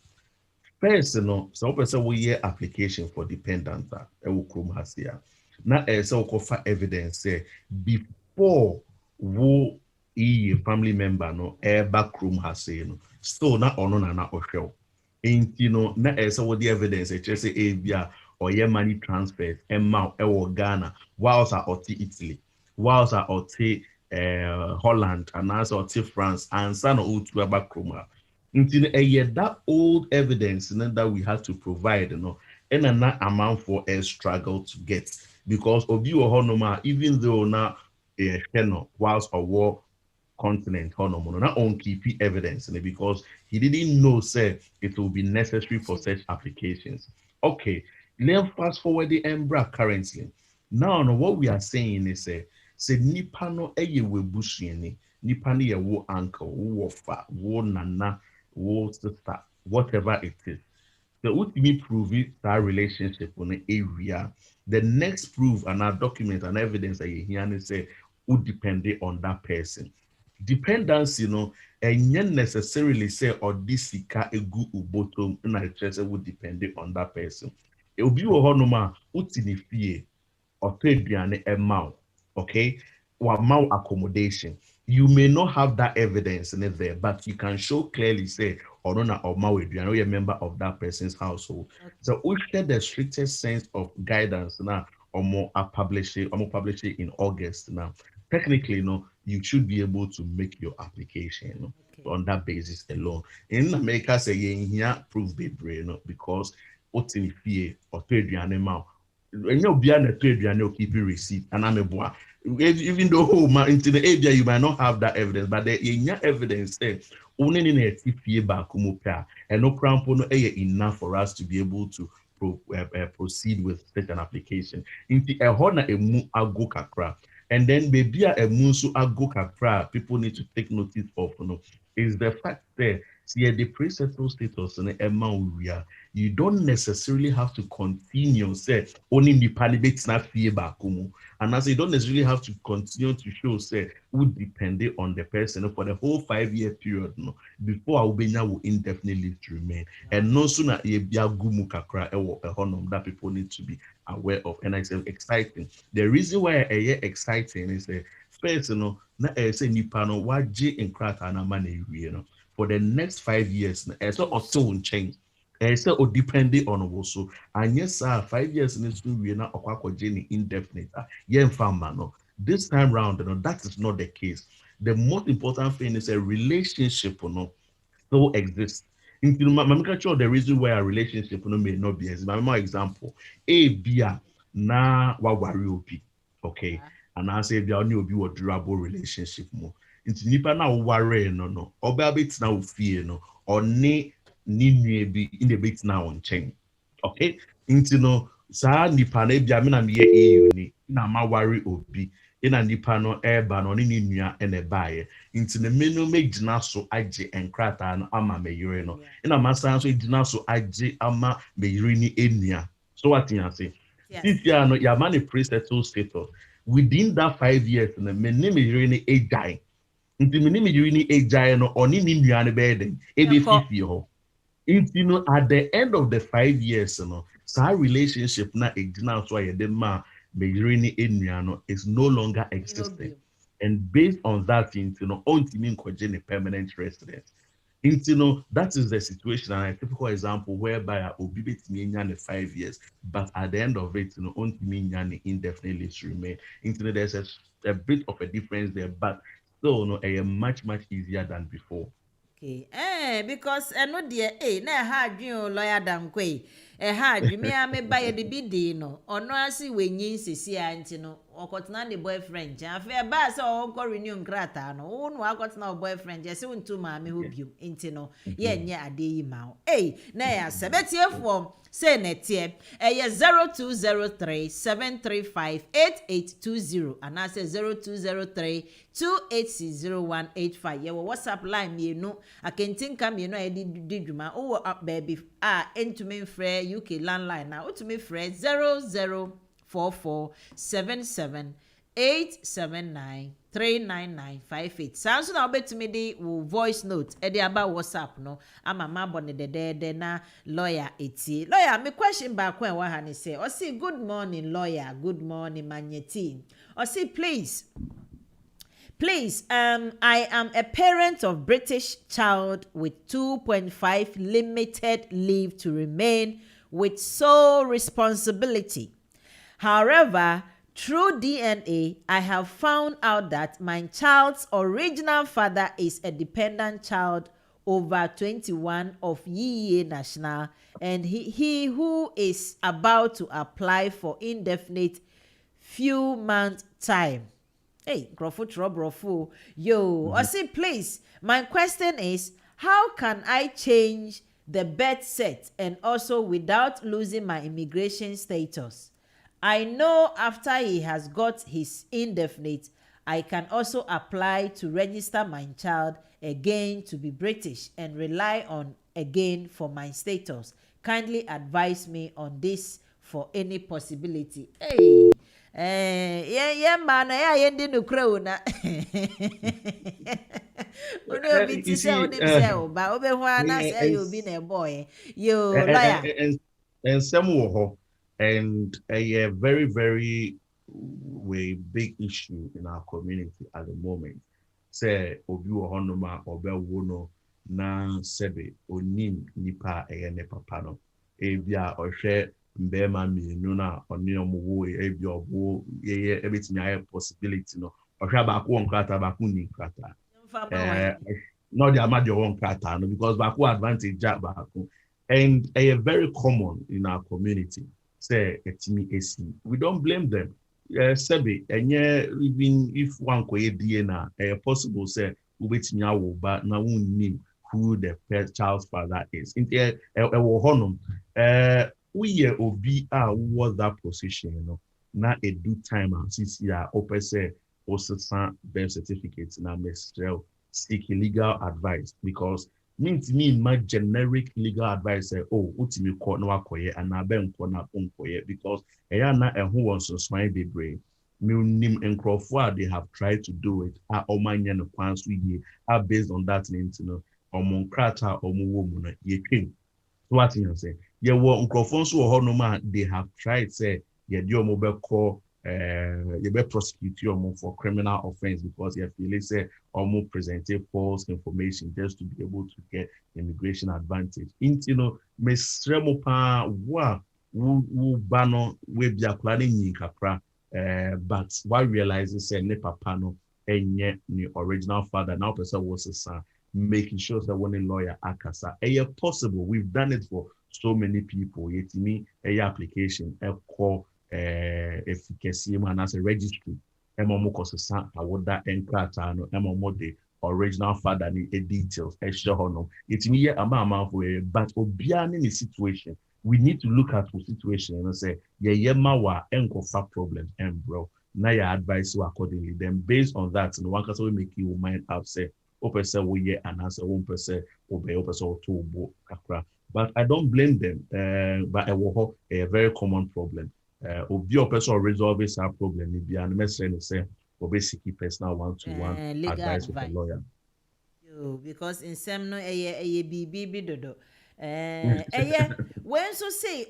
First, so person we hear application for dependent e wo krom ha sia. Na say we for evidence say before wo family member no e ba krom ha say no. So na ono na ohwe. Enti no na say wo the evidence e say e bia or your money transfers emma e wo Ghana whilst a oti Italy whilst a oti Holland and also oti France and san o tu aba krom ha. Until a year that old evidence that we had to provide, and na amount for a struggle to get because of you or honoma, even though now a whilst a war continent honor not on keep evidence because he didn't know say it will be necessary for such applications. Okay, let's fast forward the embra currently. Now no, what we are saying is say nipa no eye we busuani nipa no ye wo uncle wo fa wo nana wo sister whatever it is. So ultimately prove it that relationship on the area. The next proof and our document and evidence that you hear and say would depend on that person. Dependence, and yet necessarily say or this sika egu ubotom and I just would depend on that person. It will be a honoma utini fie or aduane ɛma wo, okay, or mouth accommodation. You may not have that evidence in it there, but you can show clearly say or no na or aduane you're a member of that person's household. Okay. So we share the strictest sense of guidance now or more publish it in August now. Technically, you should be able to make your application, Okay. on that basis alone. In America, say yeah, proof be brain, because what's in fear or trade animal and you'll be an trade and keep receipt and I'm a boy. Even though into the area you might not have that evidence, but the in your evidence only in a fear back and no crown no enough for us to be able to proceed with such an application. Into a honor a mu ago kakra. And then maybe a munsu ago kakra, people need to take notice of is the fact that see the pre-settled status in Emma you don't necessarily have to continue say only the candidates not fear back and as you don't necessarily have to continue to show say who depended on the person for the whole 5-year period before Albania will indefinitely to remain and no sooner a gumu kakra a honor that people need to be aware of. And I say exciting. The reason why I hear exciting is first na say nipa no waje in crack and money for the next 5 years so auto change say o depending on also and yes 5 years in school we na okwakoje indefinite yeah no this time round that is not the case. The most important thing is a relationship still exists. I'm sure the reason why a relationship may not be as my example a beer na wa worry obi okay and I say there only be a durable relationship more into nipa na worry no oba bit na fear or ne ni be in the bit now on chain okay into saa nipa na bia me na me ye ni na ma worry obi ina nipa no eba no ne nua ene baaye nti ne menu megina so agye enkrata no ama meyire no ina masan so gina so agye ama meyire ni enua so what you say this year no ya man pre-settled status within that 5 years na me ne meyire ni ejai nti me ne meyire ni ejai no oni ni nua ne be den e be fifie ho nti at the end of the 5 years so relationship na egina so ayede ma Mejrini Enuano is no longer existing. And based on that, ultimately permanent residence. That is the situation and a typical example whereby a obibit me 5 years, but at the end of it, ultimately indefinitely to remain. There's a bit of a difference there, but still much easier than before. Okay. Because no dear, na ha adwen lawyer dam kwai. Ha adwen me a me ba ye de bi di no. Ono ase wenyin sisi anti no. Okotena ne boyfriend. Afa ba se o ko renew nkrata no. Wo no akotena o boyfriend. Je se untu ma me ho biom. Enti no, ye nye ade yi ma o. Na ya sebetiefo say netie. Ye 0203 735 8820 and I say 0203 2800185. Ye WhatsApp line me no. Akentinka me no di dwuma. O up baby entumi frɛ UK landline na otumi frɛ 004477 879-399-58. Sounds na obetumi di wo voice note edi aba WhatsApp no ama mabo ne de na lawyer eti. Lawyer, me question back when wa ha ne say, "O say good morning lawyer, good morning Manyeti. O say Please, I am a parent of British child with 2.5 limited leave to remain with sole responsibility. However, through DNA, I have found out that my child's original father is a dependent child over 21 of Yiye National, and he who is about to apply for indefinite few month time." Hey, Brofu. Yo, I say, please, my question is, how can I change the birth set and also without losing my immigration status? I know after he has got his indefinite, I can also apply to register my child again to be British and rely on again for my status. Kindly advise me on this for any possibility. Hey. Man, I ended no crow na. Uno be You teacher on see, himself, but over one say you been a boy. You lawyer. and some were and a very, very big issue in our community at the moment. Say, Obi Honoma, Obe Wono, na Sebe, Onim, Nipa, ne Papa no. Ebia, or share mbema mmienu na ɔne ɔmo wo ebi ɔbo yɛyɛ ebetumi ayɛ possibility no ɔhwɛ baako wɔ nkrataa baako nni nkrataa na ɔde ama deɛ ɔwɔ nkrataa no because baako advantage gya baako and ɛyɛ very common in our community sɛ ɛtumi esi we don't blame them sɛbi ɛnyɛ even if wankɔyɛ die na ɛyɛ possible sɛ wobetumi awo ba na wunnim who the child's father is nti ɛwɔ hɔnom we obi was that position, you know. Na a do time and sisi opese osesa birth certificate na mestrel seek legal advice because means me my generic legal advice say oh utimi ko na wakoye and na ben ko na ponkoye because eya na ehun won so swine bebre me nim enkrofo they have tried to do it omanya no kwan so ye based on that you know omon krata omo mu na ye twem what you say ye wo nkrofo nso wo hono they have tried say ye di omo be call you be prosecute you for criminal offense because you feel say omo presented false information just to be able to get immigration advantage into you know mesremo pa wa wu bano we bia planning yin kakra but why realizes say ne papa no enye ni original father now person was a son making sure that when a lawyer akasa possible we've done it for so many people yet me application call efficacy man as a registry emomo kosa awoda enkrata no emomo the original father ni details extra hono it me ama for but obia ni situation we need to look at the situation and say ye mawa enkofa problems and bro na your advice you accordingly then based on that no one can so make you mind up say opese wo ye anase one person obey opese otobo kakra but I don't blame them but a very common problem obi opese resolve this problem ni bia no mesre say obesiki personal one-to-one advice with a lawyer because in some no bibi dodo when so say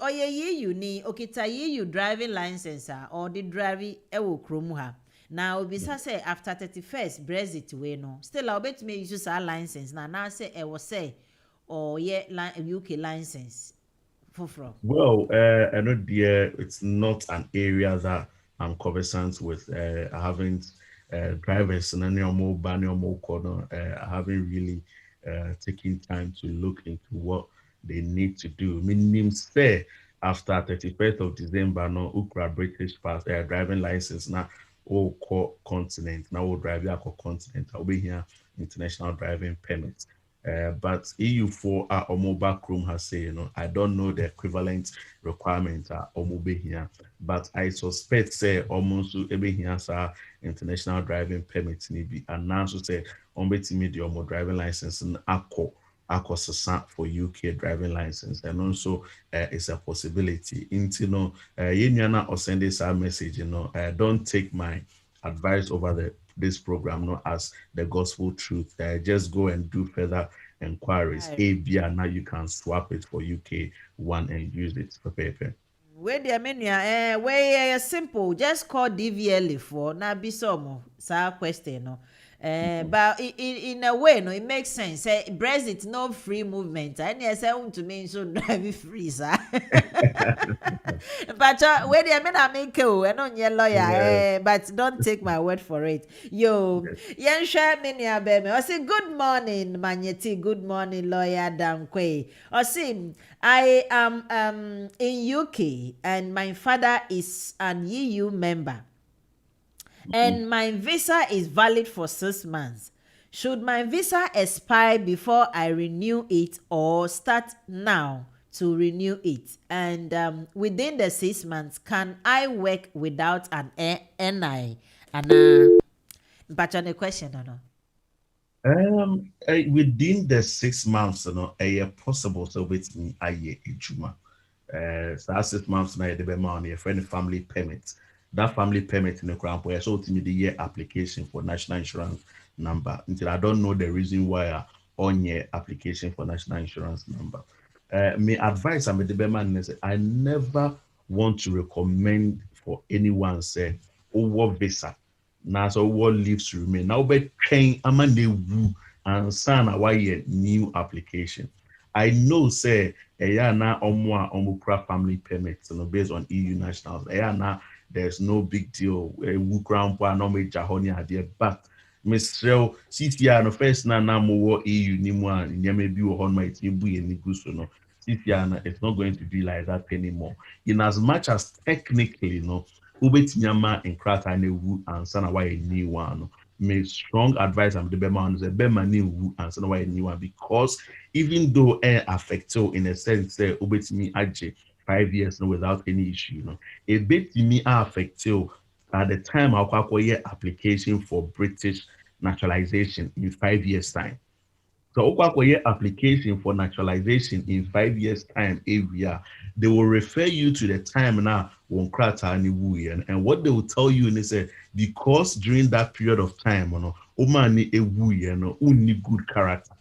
you ni okita you driving license or the driving ewo krom ha now obisa say after 31st Brexit we no still I bet me use our license na say e was say or UK license for well I know dear it's not an area that I'm conversant with I haven't drivers and any more corner I haven't really taken time to look into what they need to do meaning say after 31st of December no ukra British pass driving license now continent now we'll drive your continent I'll be here international driving permits but EU4 or mobile Chrome has say I don't know the equivalent requirements or mobile here but I suspect say almost every here international driving permits need be announced say on media or driving license and ACO for UK driving license and also it's a possibility into or send this message don't take my advise over this program, not as the gospel truth. Just go and do further inquiries. ABR, now you can swap it for UK one and use it for paper. Where the menu way simple. Just call DVL for na be some question no. But in a way, no, it makes sense. Brexit, no free movement. And yes, I want to mean so drive free, sir. But where the I make you, and on your lawyer, but don't take my word for it. Yo, yan share many baby. I say good morning, Manyeti. Good morning, lawyer Dankwe. I say I am in UK and my father is an EU member. And my visa is valid for 6 months. Should my visa expire before I renew it or start now to renew it? And within the 6 months, can I work without an NI? And but on the question, no. Within the 6 months, possible so with me, a juma. So 6 months now, the money, a friend family permit. That family permit in the crown where so to me the year application for national insurance number. Until I don't know the reason why I on your application for national insurance number. Me advice I'm a man I never want to recommend for anyone say over visa. Now so what leaves to remain. Now be train amande wu and sign a new application. I know say na omukra family permits based on EU nationals. Na there's no big deal. Wu grandpa no major honey idea, but Mr. CCR no first na more EU ni mu an nyame bi wo hon ma iti bu ye ni guso no. CCR it's not going to be like that anymore. In as much as technically no ubetinyama in krata na wu ansa na why ni one. Me strong advice am the bema no say bema ni wu ansa na why ni one because even though affected in a sense say ubetimi aje 5 years no, without any issue. No, a bit me affected at the time I'll call application for British naturalization in 5 years' time. So application for naturalization in 5 years' time area, they will refer you to the time now when krata and what they will tell you is say because during that period of time, umani uni good character.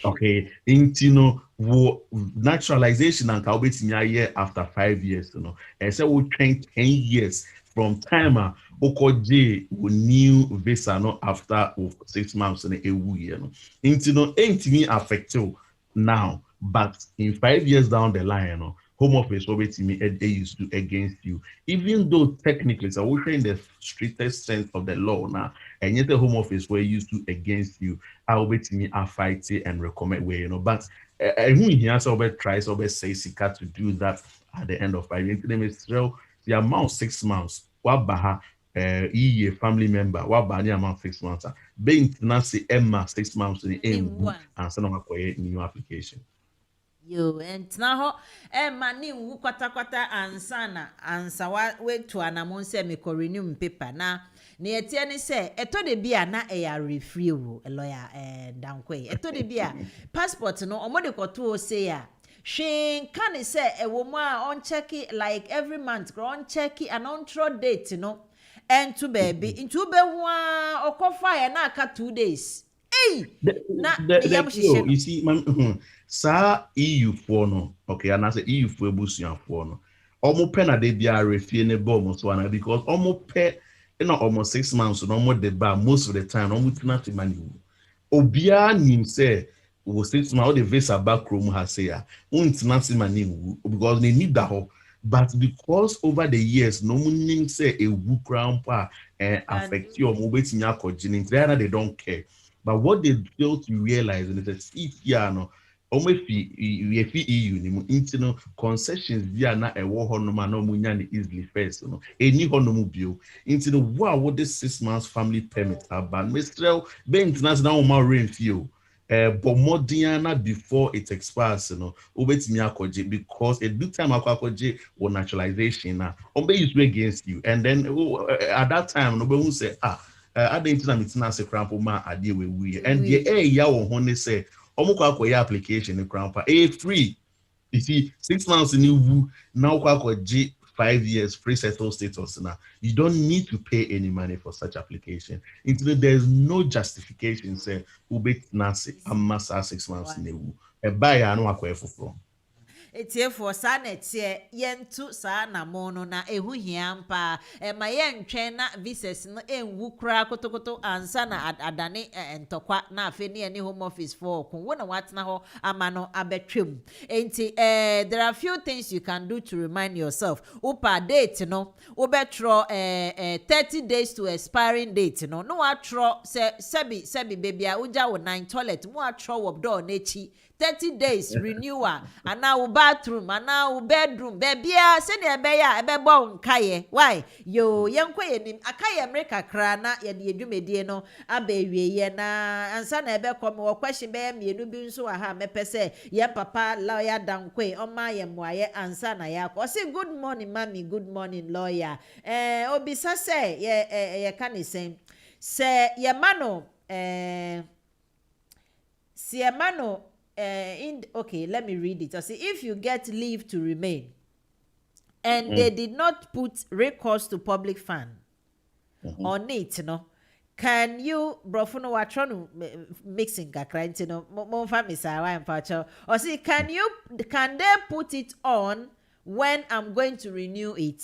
Okay, intino wo naturalization and kaubetimi after 5 years, and so we train 10 years from time okoje new visa no after 6 months in a year. Intino ain't affected now, but in 5 years down the line, Home Office will be used to against you, even though technically, so we're in the strictest sense of the law now, and yet the Home Office were used to against you. I'll be to me, I fight it and recommend way, but who here so tries to say Sika to do that at the end of 5 years. The amount 6 months, what baha family member, what baha the amount 6 months, being Nancy Emma 6 months in the and send them a new application. Yo, and now, mani wu kwata ansa wa to anamon se me ko renew paper na etie ni se eto de bia na refree wo lawyer dankwe eto de bia passport no omode koto o say ya hwe kan se ewo mu a on check like every month on check and on throw date and to baby into be wa okofa ya na aka 2 days. Hey, you see, sa EU for no, okay, and I say EU for busian for no. Almost pen a day be a refuse ne bomb so one because almost pay almost 6 months no more the bar most of the time almost nothing money. Obia nim say we 6 months the visa back room has say nothing money because they need that. But because over the years, no one say a wu crown pa affect your mobility they don't care. But what they fail to realize is that if you are no, almost EU ni mu concessions via na a war honoma no munya easily first no any honomu bio into the what this 6 months family permit about Mr. be international ma rent but more Diana before it expires obetimi akoje because at the time akoje or naturalization na be used against you and then at that time no be say I didn't know it's not a crampo ma idea we and the ya won say omuko application in crampa free. You see 6 months in you now kwakoje 5 years free settled status now. You don't need to pay any money for such application. There's no justification say ubet nasi amasa 6 months newu. A buyer no akwa from. Etiefoɔ saa na ɛteɛ yɛntu saa namo no na ɛho hia mpa ɛma yɛntwɛn na visas no ɛnwu koraa kotokoto ansa na adane ntɔkwa na afei ne yɛne home office for ko wo na watena hɔ ama no abɛtwam enti there are few things you can do to remind yourself upa date no wobɛtwerɛ 30 days to expiring date no watwerɛ sɛbi baby a wogya wo 9 toilet mo atwerɛ wɔ door n'akyi 30 days renewal ana wo bathroom ana wo bedroom bebia se ne ebeya ebebo nkaye why yo yenko yenim akaye america kra na ye de adwumedie no abewie ye na ansa na ebekom wo question be mienu bi nso wa ha mepese ye papa lawyer dankwe oma ye moaye ansa na ya ko say good morning mommy good morning lawyer obisa se ye kanisen se ye mano se ye mano okay, let me read it. I say, if you get leave to remain and they did not put recourse to public fund on it, can you, brofuno watrono mixing kakra, mo family sawa mpacho. Or say, can they put it on when I'm going to renew it?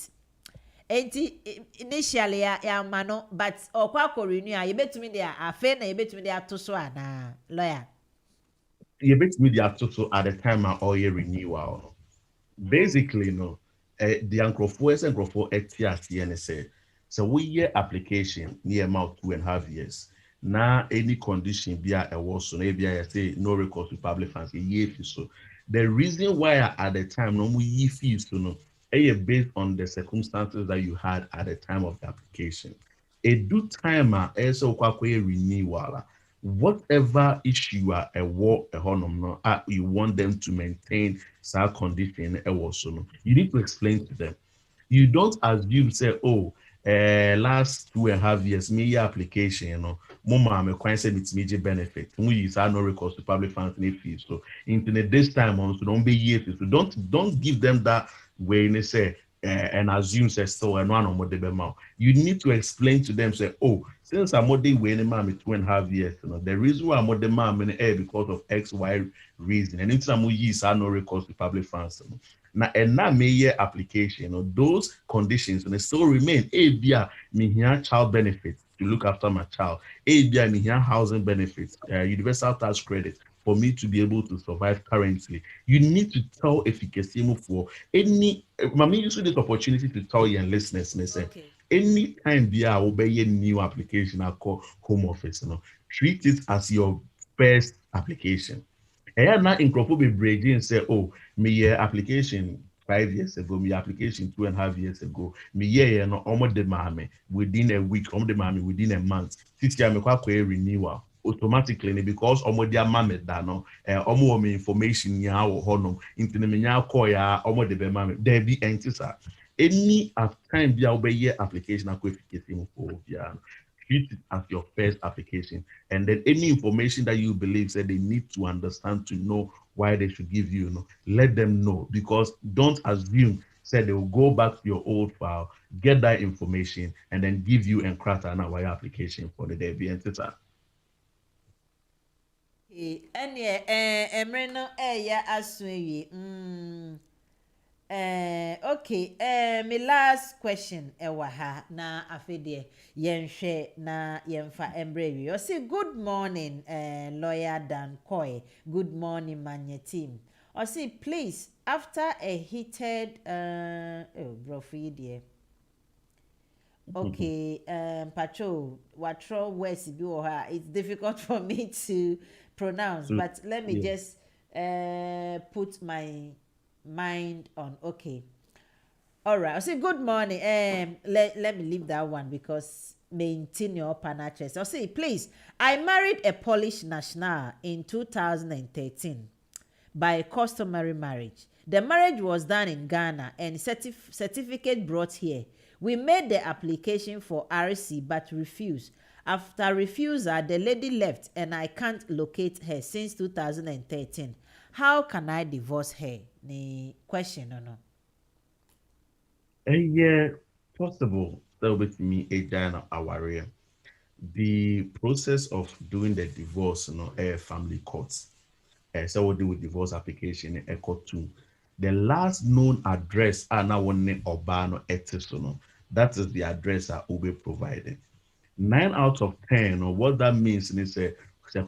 Initially, ya mano, but okwa ko renew, you bet me there, afe na you bet me there to so na lawyer. You bet me the total at the time of all year renewal. Basically, the Ankrofo and Ankrofo ETIAS say, so we year application near about 2.5 years. Now, any condition be a was so maybe I say no recourse to public funds a year so. The reason why at the time no we fees to know based on the circumstances that you had at the time of the application. A do timer also kwakwe renewal. Whatever issue a war a honor you want them to maintain some condition also you need to explain to them. You don't assume say last 2.5 years me application mama me quite say it's major benefit we use no recourse to public funds and fees so internet this time on so don't be years so don't give them that way and say and assume say so and one more the you need to explain to them say since I'm more day waiting mommy 2.5 years the reason why I'm more the mom in the air because of XY reason and it's some use no recourse to public funds now and now may year application those conditions and they still remain me here child benefits to look after my child me here housing benefits universal tax credit for me to be able to survive currently. You need to tell efficacy for any mommy use this opportunity to tell you and listeners anytime there will be a new application I call home office treat it as your first application. And now in Crawford be breaking and say, me application 5 years ago, me application 2.5 years ago, me almost the mommy within a week, almost the mommy within a month. 6 years me kwa renewal automatically because their mammy dano me information ya wo hono into me nya call ya the be mammy there be entisa any of time be obey application qualification for treat it as your first application and then any information that you believe that they need to understand to know why they should give you let them know because don't assume they will go back to your old file get that information and then give you and craft an application for the day be entita. Emre no ya asui okay my last question ha na afede yenhwe na yemfa embre wi o say good morning lawyer Dan Koy good morning manye team o say please after a heated brofi dear okay patrol watro west bi it's difficult for me to pronounce but let me just put my mind on okay all right I say good morning let me leave that one because maintain your panachest I say please I married a Polish national in 2013 by customary marriage. The marriage was done in Ghana and certificate brought here. We made the application for RC but refused. After refusal, the lady left and I can't locate her since 2013. How can I divorce her? The question or no? Yeah, possible. That will be to me a giant aware. The process of doing the divorce, family courts. So we do with divorce application echo two. The last known address now one Obano etisono. That is the address that will be provided. 9 out of 10, or what that means is the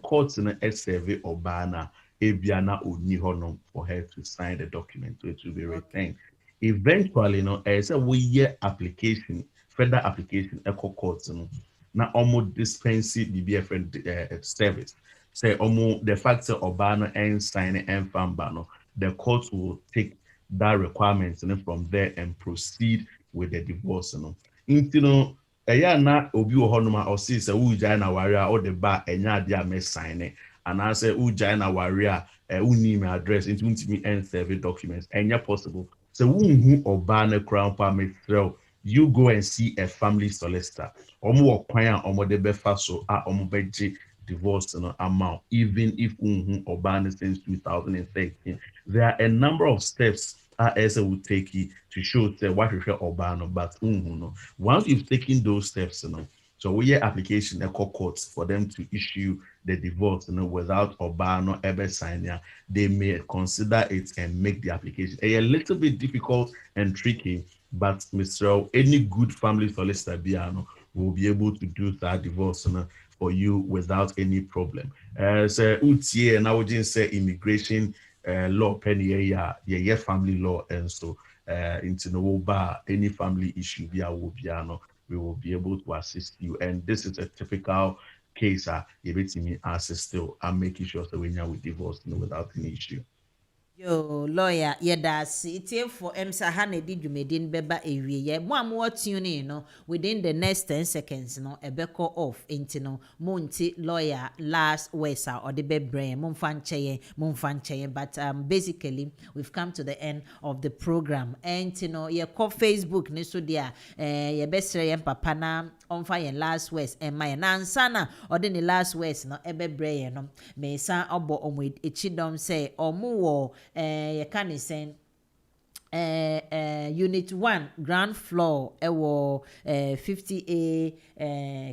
court in a survey or banner ebiana oni honor for her to sign the document so it will be Okay. returned. Eventually, as a year application, further application, echo courts, na almost dispense the BFN service. Say almost the fact that Obano and sign and fambano, the court will take that requirement and then from there and proceed with the divorce. Ɛyɛ na obi wɔ hɔnom a ɔsi sɛ wugyae na ware a ɔde ba ɛnyɛ adeɛ a mɛsign ne anaasɛ wugyae na ware a wunni mi address nti wuntumi ɛnsɛve documents ɛnyɛ possible sɛ wunhu ɔbaa ne kora mpo a mesrɛw you go and see a family solicitor ɔmo wɔ kwan a ɔmo de bɛfa so a ɔmo bɛgye divorce no amount even if wunhu ɔbaa ne since 2013 there are a number of steps as will take you to show that what you share Obano, but once you've taken those steps, so we have application echo courts for them to issue the divorce, without Obano ever signing, they may consider it and make the application a little bit difficult and tricky. But Mr. Any good family solicitor, Biano, will be able to do that divorce for you without any problem. So, UTA now we just say immigration law penny yeah family law and so into no bar any family issue via wobiano we will be able to assist you and this is a typical case you me assist still and making sure that when you're with divorce without any issue. Yo, lawyer, yɛda ase for emsa ha na di dwumadi no bɛba ewie yɛ mo a mo tune no within the next 10 seconds no ɛbɛkɔ off enti no mo nti lawyer last words a ɔde bɛbrɛ mo mfa nkyɛn but basically we've come to the end of the program enti no yɛkɔ Facebook ne so dia yɛbɛsrɛ yɛn papa na ɔmfa yɛn last words ɛma yɛn na ansa na ɔde ne last words no ɛbɛbrɛ yɛn no mɛsa ɔbɔ ɔmo ekyi sɛ ɔmo wɔ yɛka ne sɛn unit 1 ground floor ɛwɔ 50A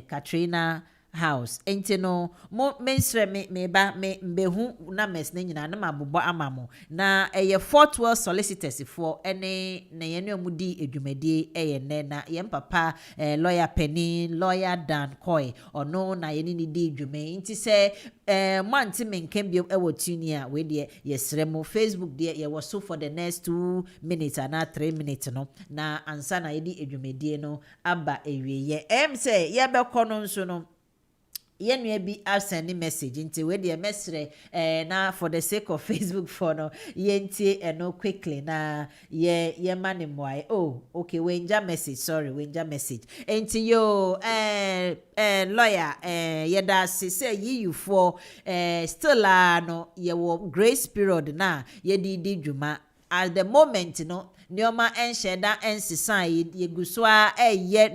Katrina house enti no mo mensrɛ me ba me mbehu na mes na nyina na mabobɔ ama mo na Fortwell Solicitors for ene na yɛne mu di edwumadie nɛ na yɛn papa lawyer Penny lawyer Dan Koy ɔno na yɛne ni di edwuma nti sɛ mo anti menkem bi ɛwɔ tuni a we de yɛsrɛ mo Facebook de yɛwɔ so for the next 2 minutes ana 3 minutes no na ansa na yɛdi edwumadie no aba ewie yɛ sɛ yɛbɛkɔ no nso no yenua bi send message nti we dey message na for the sake of Facebook for no yentie no quickly na ye man moy oh okay wenja message sorry wenja message nti yo lawyer yeda say you for still no ye wo grace period na ye di dwuma at the moment no Nioma ensheda ensisa yeguso a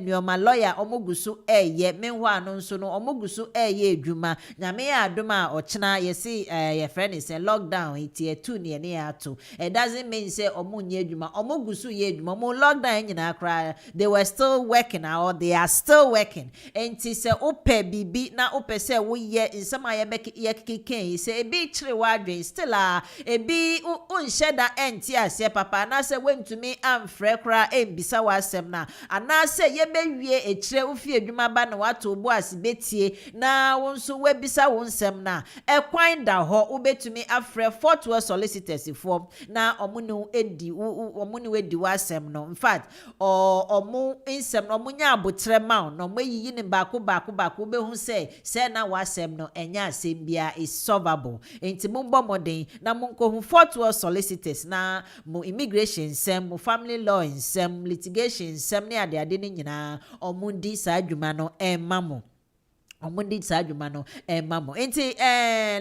nioma lawyer omoguso menwa no nso no omoguso edwuma nyame ya adoma ochena yesi ye friend is lockdown itie tu ne ne ato it doesn't mean say omunye edwuma omoguso ye edwuma mo lockdown nyina kra they were still working or they are still working enti se ope bibi na ope se wo ye nsama ye keken se ebi kire wadwen still ebi unsheda enti ase papa na se ntumi amfrɛ kra embisa wasɛm na anase yebewie ekire ofie adwuma ba na wato bo asibetie na wonso webisa wonsɛm na ekwan da hɔ wobetumi afrɛ Fortwell Solicitors for na ɔmo ne wedi wasɛm no in fact ɔmo nsɛm no ɔmo nya abotre ma no ɔmo yiyi ne baako behu sɛ na wasɛm no enya asɛm bia is solvable enti mo mbɔ moden na mo nkohu Fortwell Solicitors na mo immigration nsɛm mo family law nsɛm litigation nsɛm ne ade ne nyinaa ɔmo di saa adwuma no ɛma mo omundi sa adwuma no mamo enti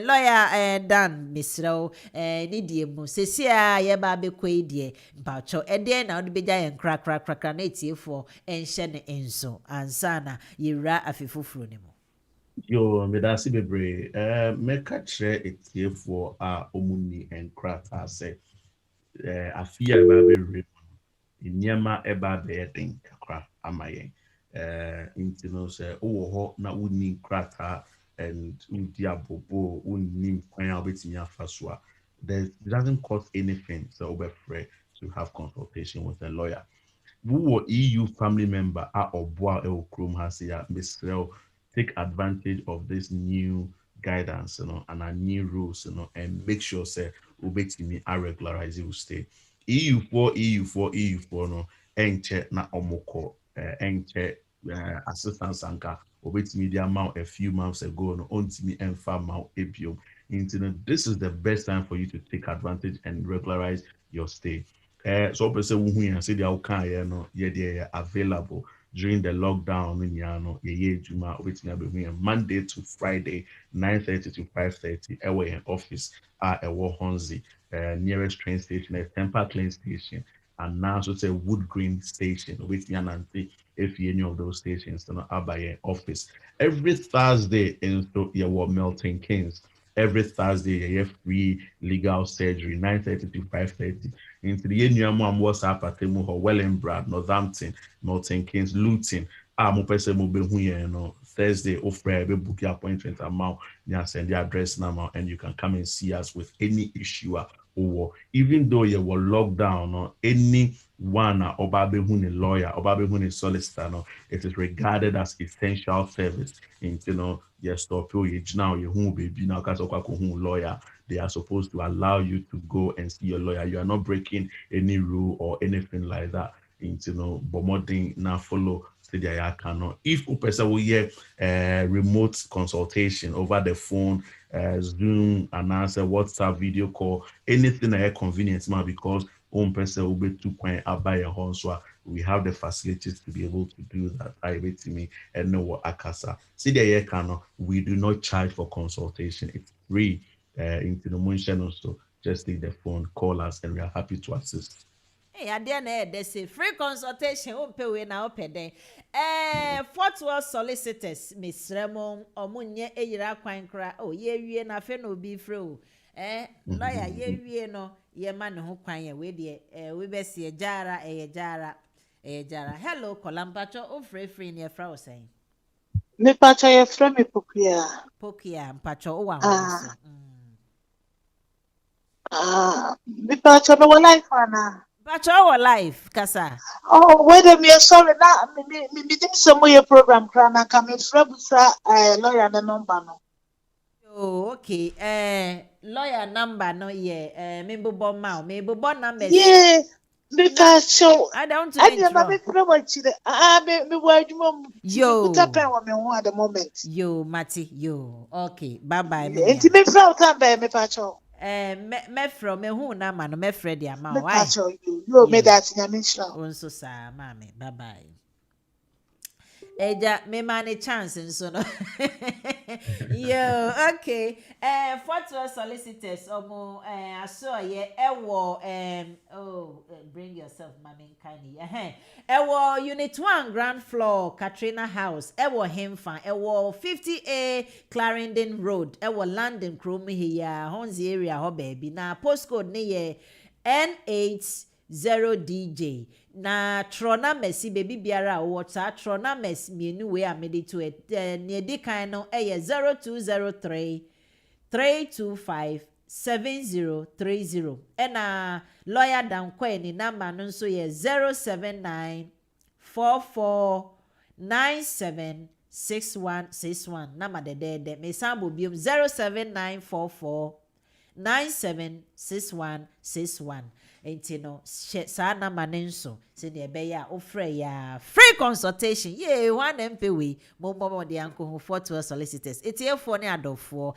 lawyer Dan misrɛw ne die mu sesia ye ba be koi die mpacho ede na ode beja yen krakra na etiefo enhye ne enso ansana yewura afefoforo ne mu yo me da si bebre meka kyerɛ etiefo a omuni enkrat ase afia ba be nneɛma ɛba bɛyɛ den kakra ama yɛn nti no sɛ wowɔ hɔ na wonni nkrataa and wodi abobo wonni kwan a wobɛtumi afa so a it doesn't cost anything sɛ wobɛfrɛ to have consultation with a lawyer. Who EU family member a ɔboa ɛwɔ kurom ha se a mesrɛ take advantage of this new guidance and our new rules and make sure say wobɛtumi a regularize wo stay. EU4 no ɛnkyɛ na ɔmokɔ ɛnkyɛ assistance anka obetumi de ama a few months ago no ontimi ɛmfa ma ebio. This is the best time for you to take advantage and regularize your stay. So person who here say they can no they are available during the lockdown no juma Monday to Friday 9:30 to 5:30 in office at Honzi nearest train station at Temple Clean Station and now so say Wood Green Station with if any of those stations by office every Thursday in so Milton Keynes. Every Thursday, you have free legal surgery, 9:30 to 5:30. Into the new one WhatsApp at Wellingborough, Northampton, Milton Keynes, Luton. Mo person mo be no Thursday offer be book your appointment amount, you send the address number, and you can come and see us with any issue or even though you were locked down or any one or lawyer or solicitor, it is regarded as essential service. Yes, stop you now you who baby now lawyer. They are supposed to allow you to go and see your lawyer. You are not breaking any rule or anything like that. But more thing now follow if a person will hear remote consultation over the phone, Zoom, and answer WhatsApp video call, anything that convenient now because one person will be too quiet by a home. So we have the facilities to be able to do that. I wait to me and know what Akasa. See the we do not charge for consultation. It's free into the motion also. Just take the phone, call us, and we are happy to assist. Hey, I didn't they say free consultation won't pay we now pay day. Fortwell Solicitors, Miss Ramon, or Munye Eira Quankra, oh, ye na fe no be free. Lawyer, ye no, ye man who quine with ye, we best see a jara, a jara. Hello, Colampacho, oh, free near Frau saying. Me pacha ye frame me Pokia, Pacho, me pacha no life ana. Pacho our life, Kasa. Oh, wait me sorry na me did some more program krana come frame sa lawyer the number no. Oh, okay. Lawyer number no yeah. Maybe bon mouth, maybe bon number. Yeah. Me pacha. I don't I am not me frame chile. Me word mom. Yo. Put up on me at the moment. Yo, Mati, yo. Okay, bye-bye. Enti me frame time me pacha. Me from me who na man me Freddy ama Me why pacha you me that nyame shra. Onso sa mama bye bye. Eja me man a chance nso no. Yo, okay. Fortwell Solicitors omo aso ye ewo bring yourself mami kindly. Ewo unit 1 ground floor Katrina House. Ewo Hemfa. Ewo 50A Clarendon Road. Ewo London Chrome here. Honzi area ho baby. Na postcode ne ye N80DJ. Na trona mercy baby biara water trona mercy mienu we amede to it near di kind no 0203 325 7030 and lawyer down ni number no so ye 079 44 97 6161 number de me sambo biom 07944 976161 enti no sa na manenso se de be ya ofre ya free consultation ye one mp we mo de anko Fortwell Solicitors etiefo ne adofo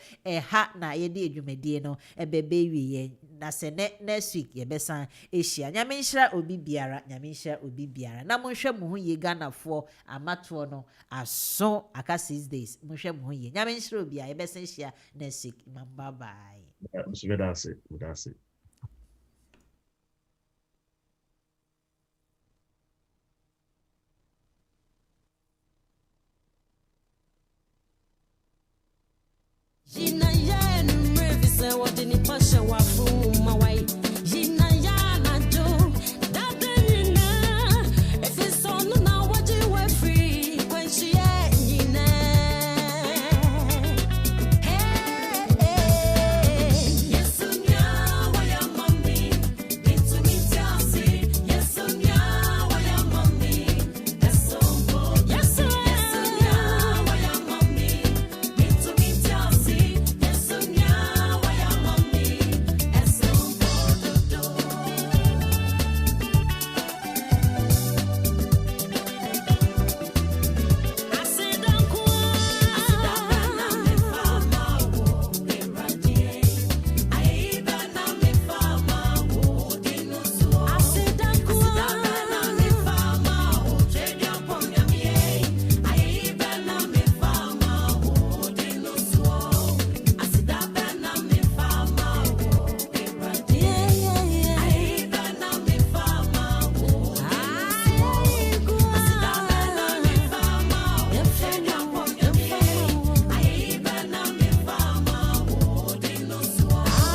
ha na ye de adwumadie no bebe wiye na se next week ye besan ehia nyame nhira obi biara na mo hwe mo ho ye ganafo amato no aso aka 6 days mo hwe mo ho ye nyame nhira obi a ye besan ehia next week bye bye. So that's it.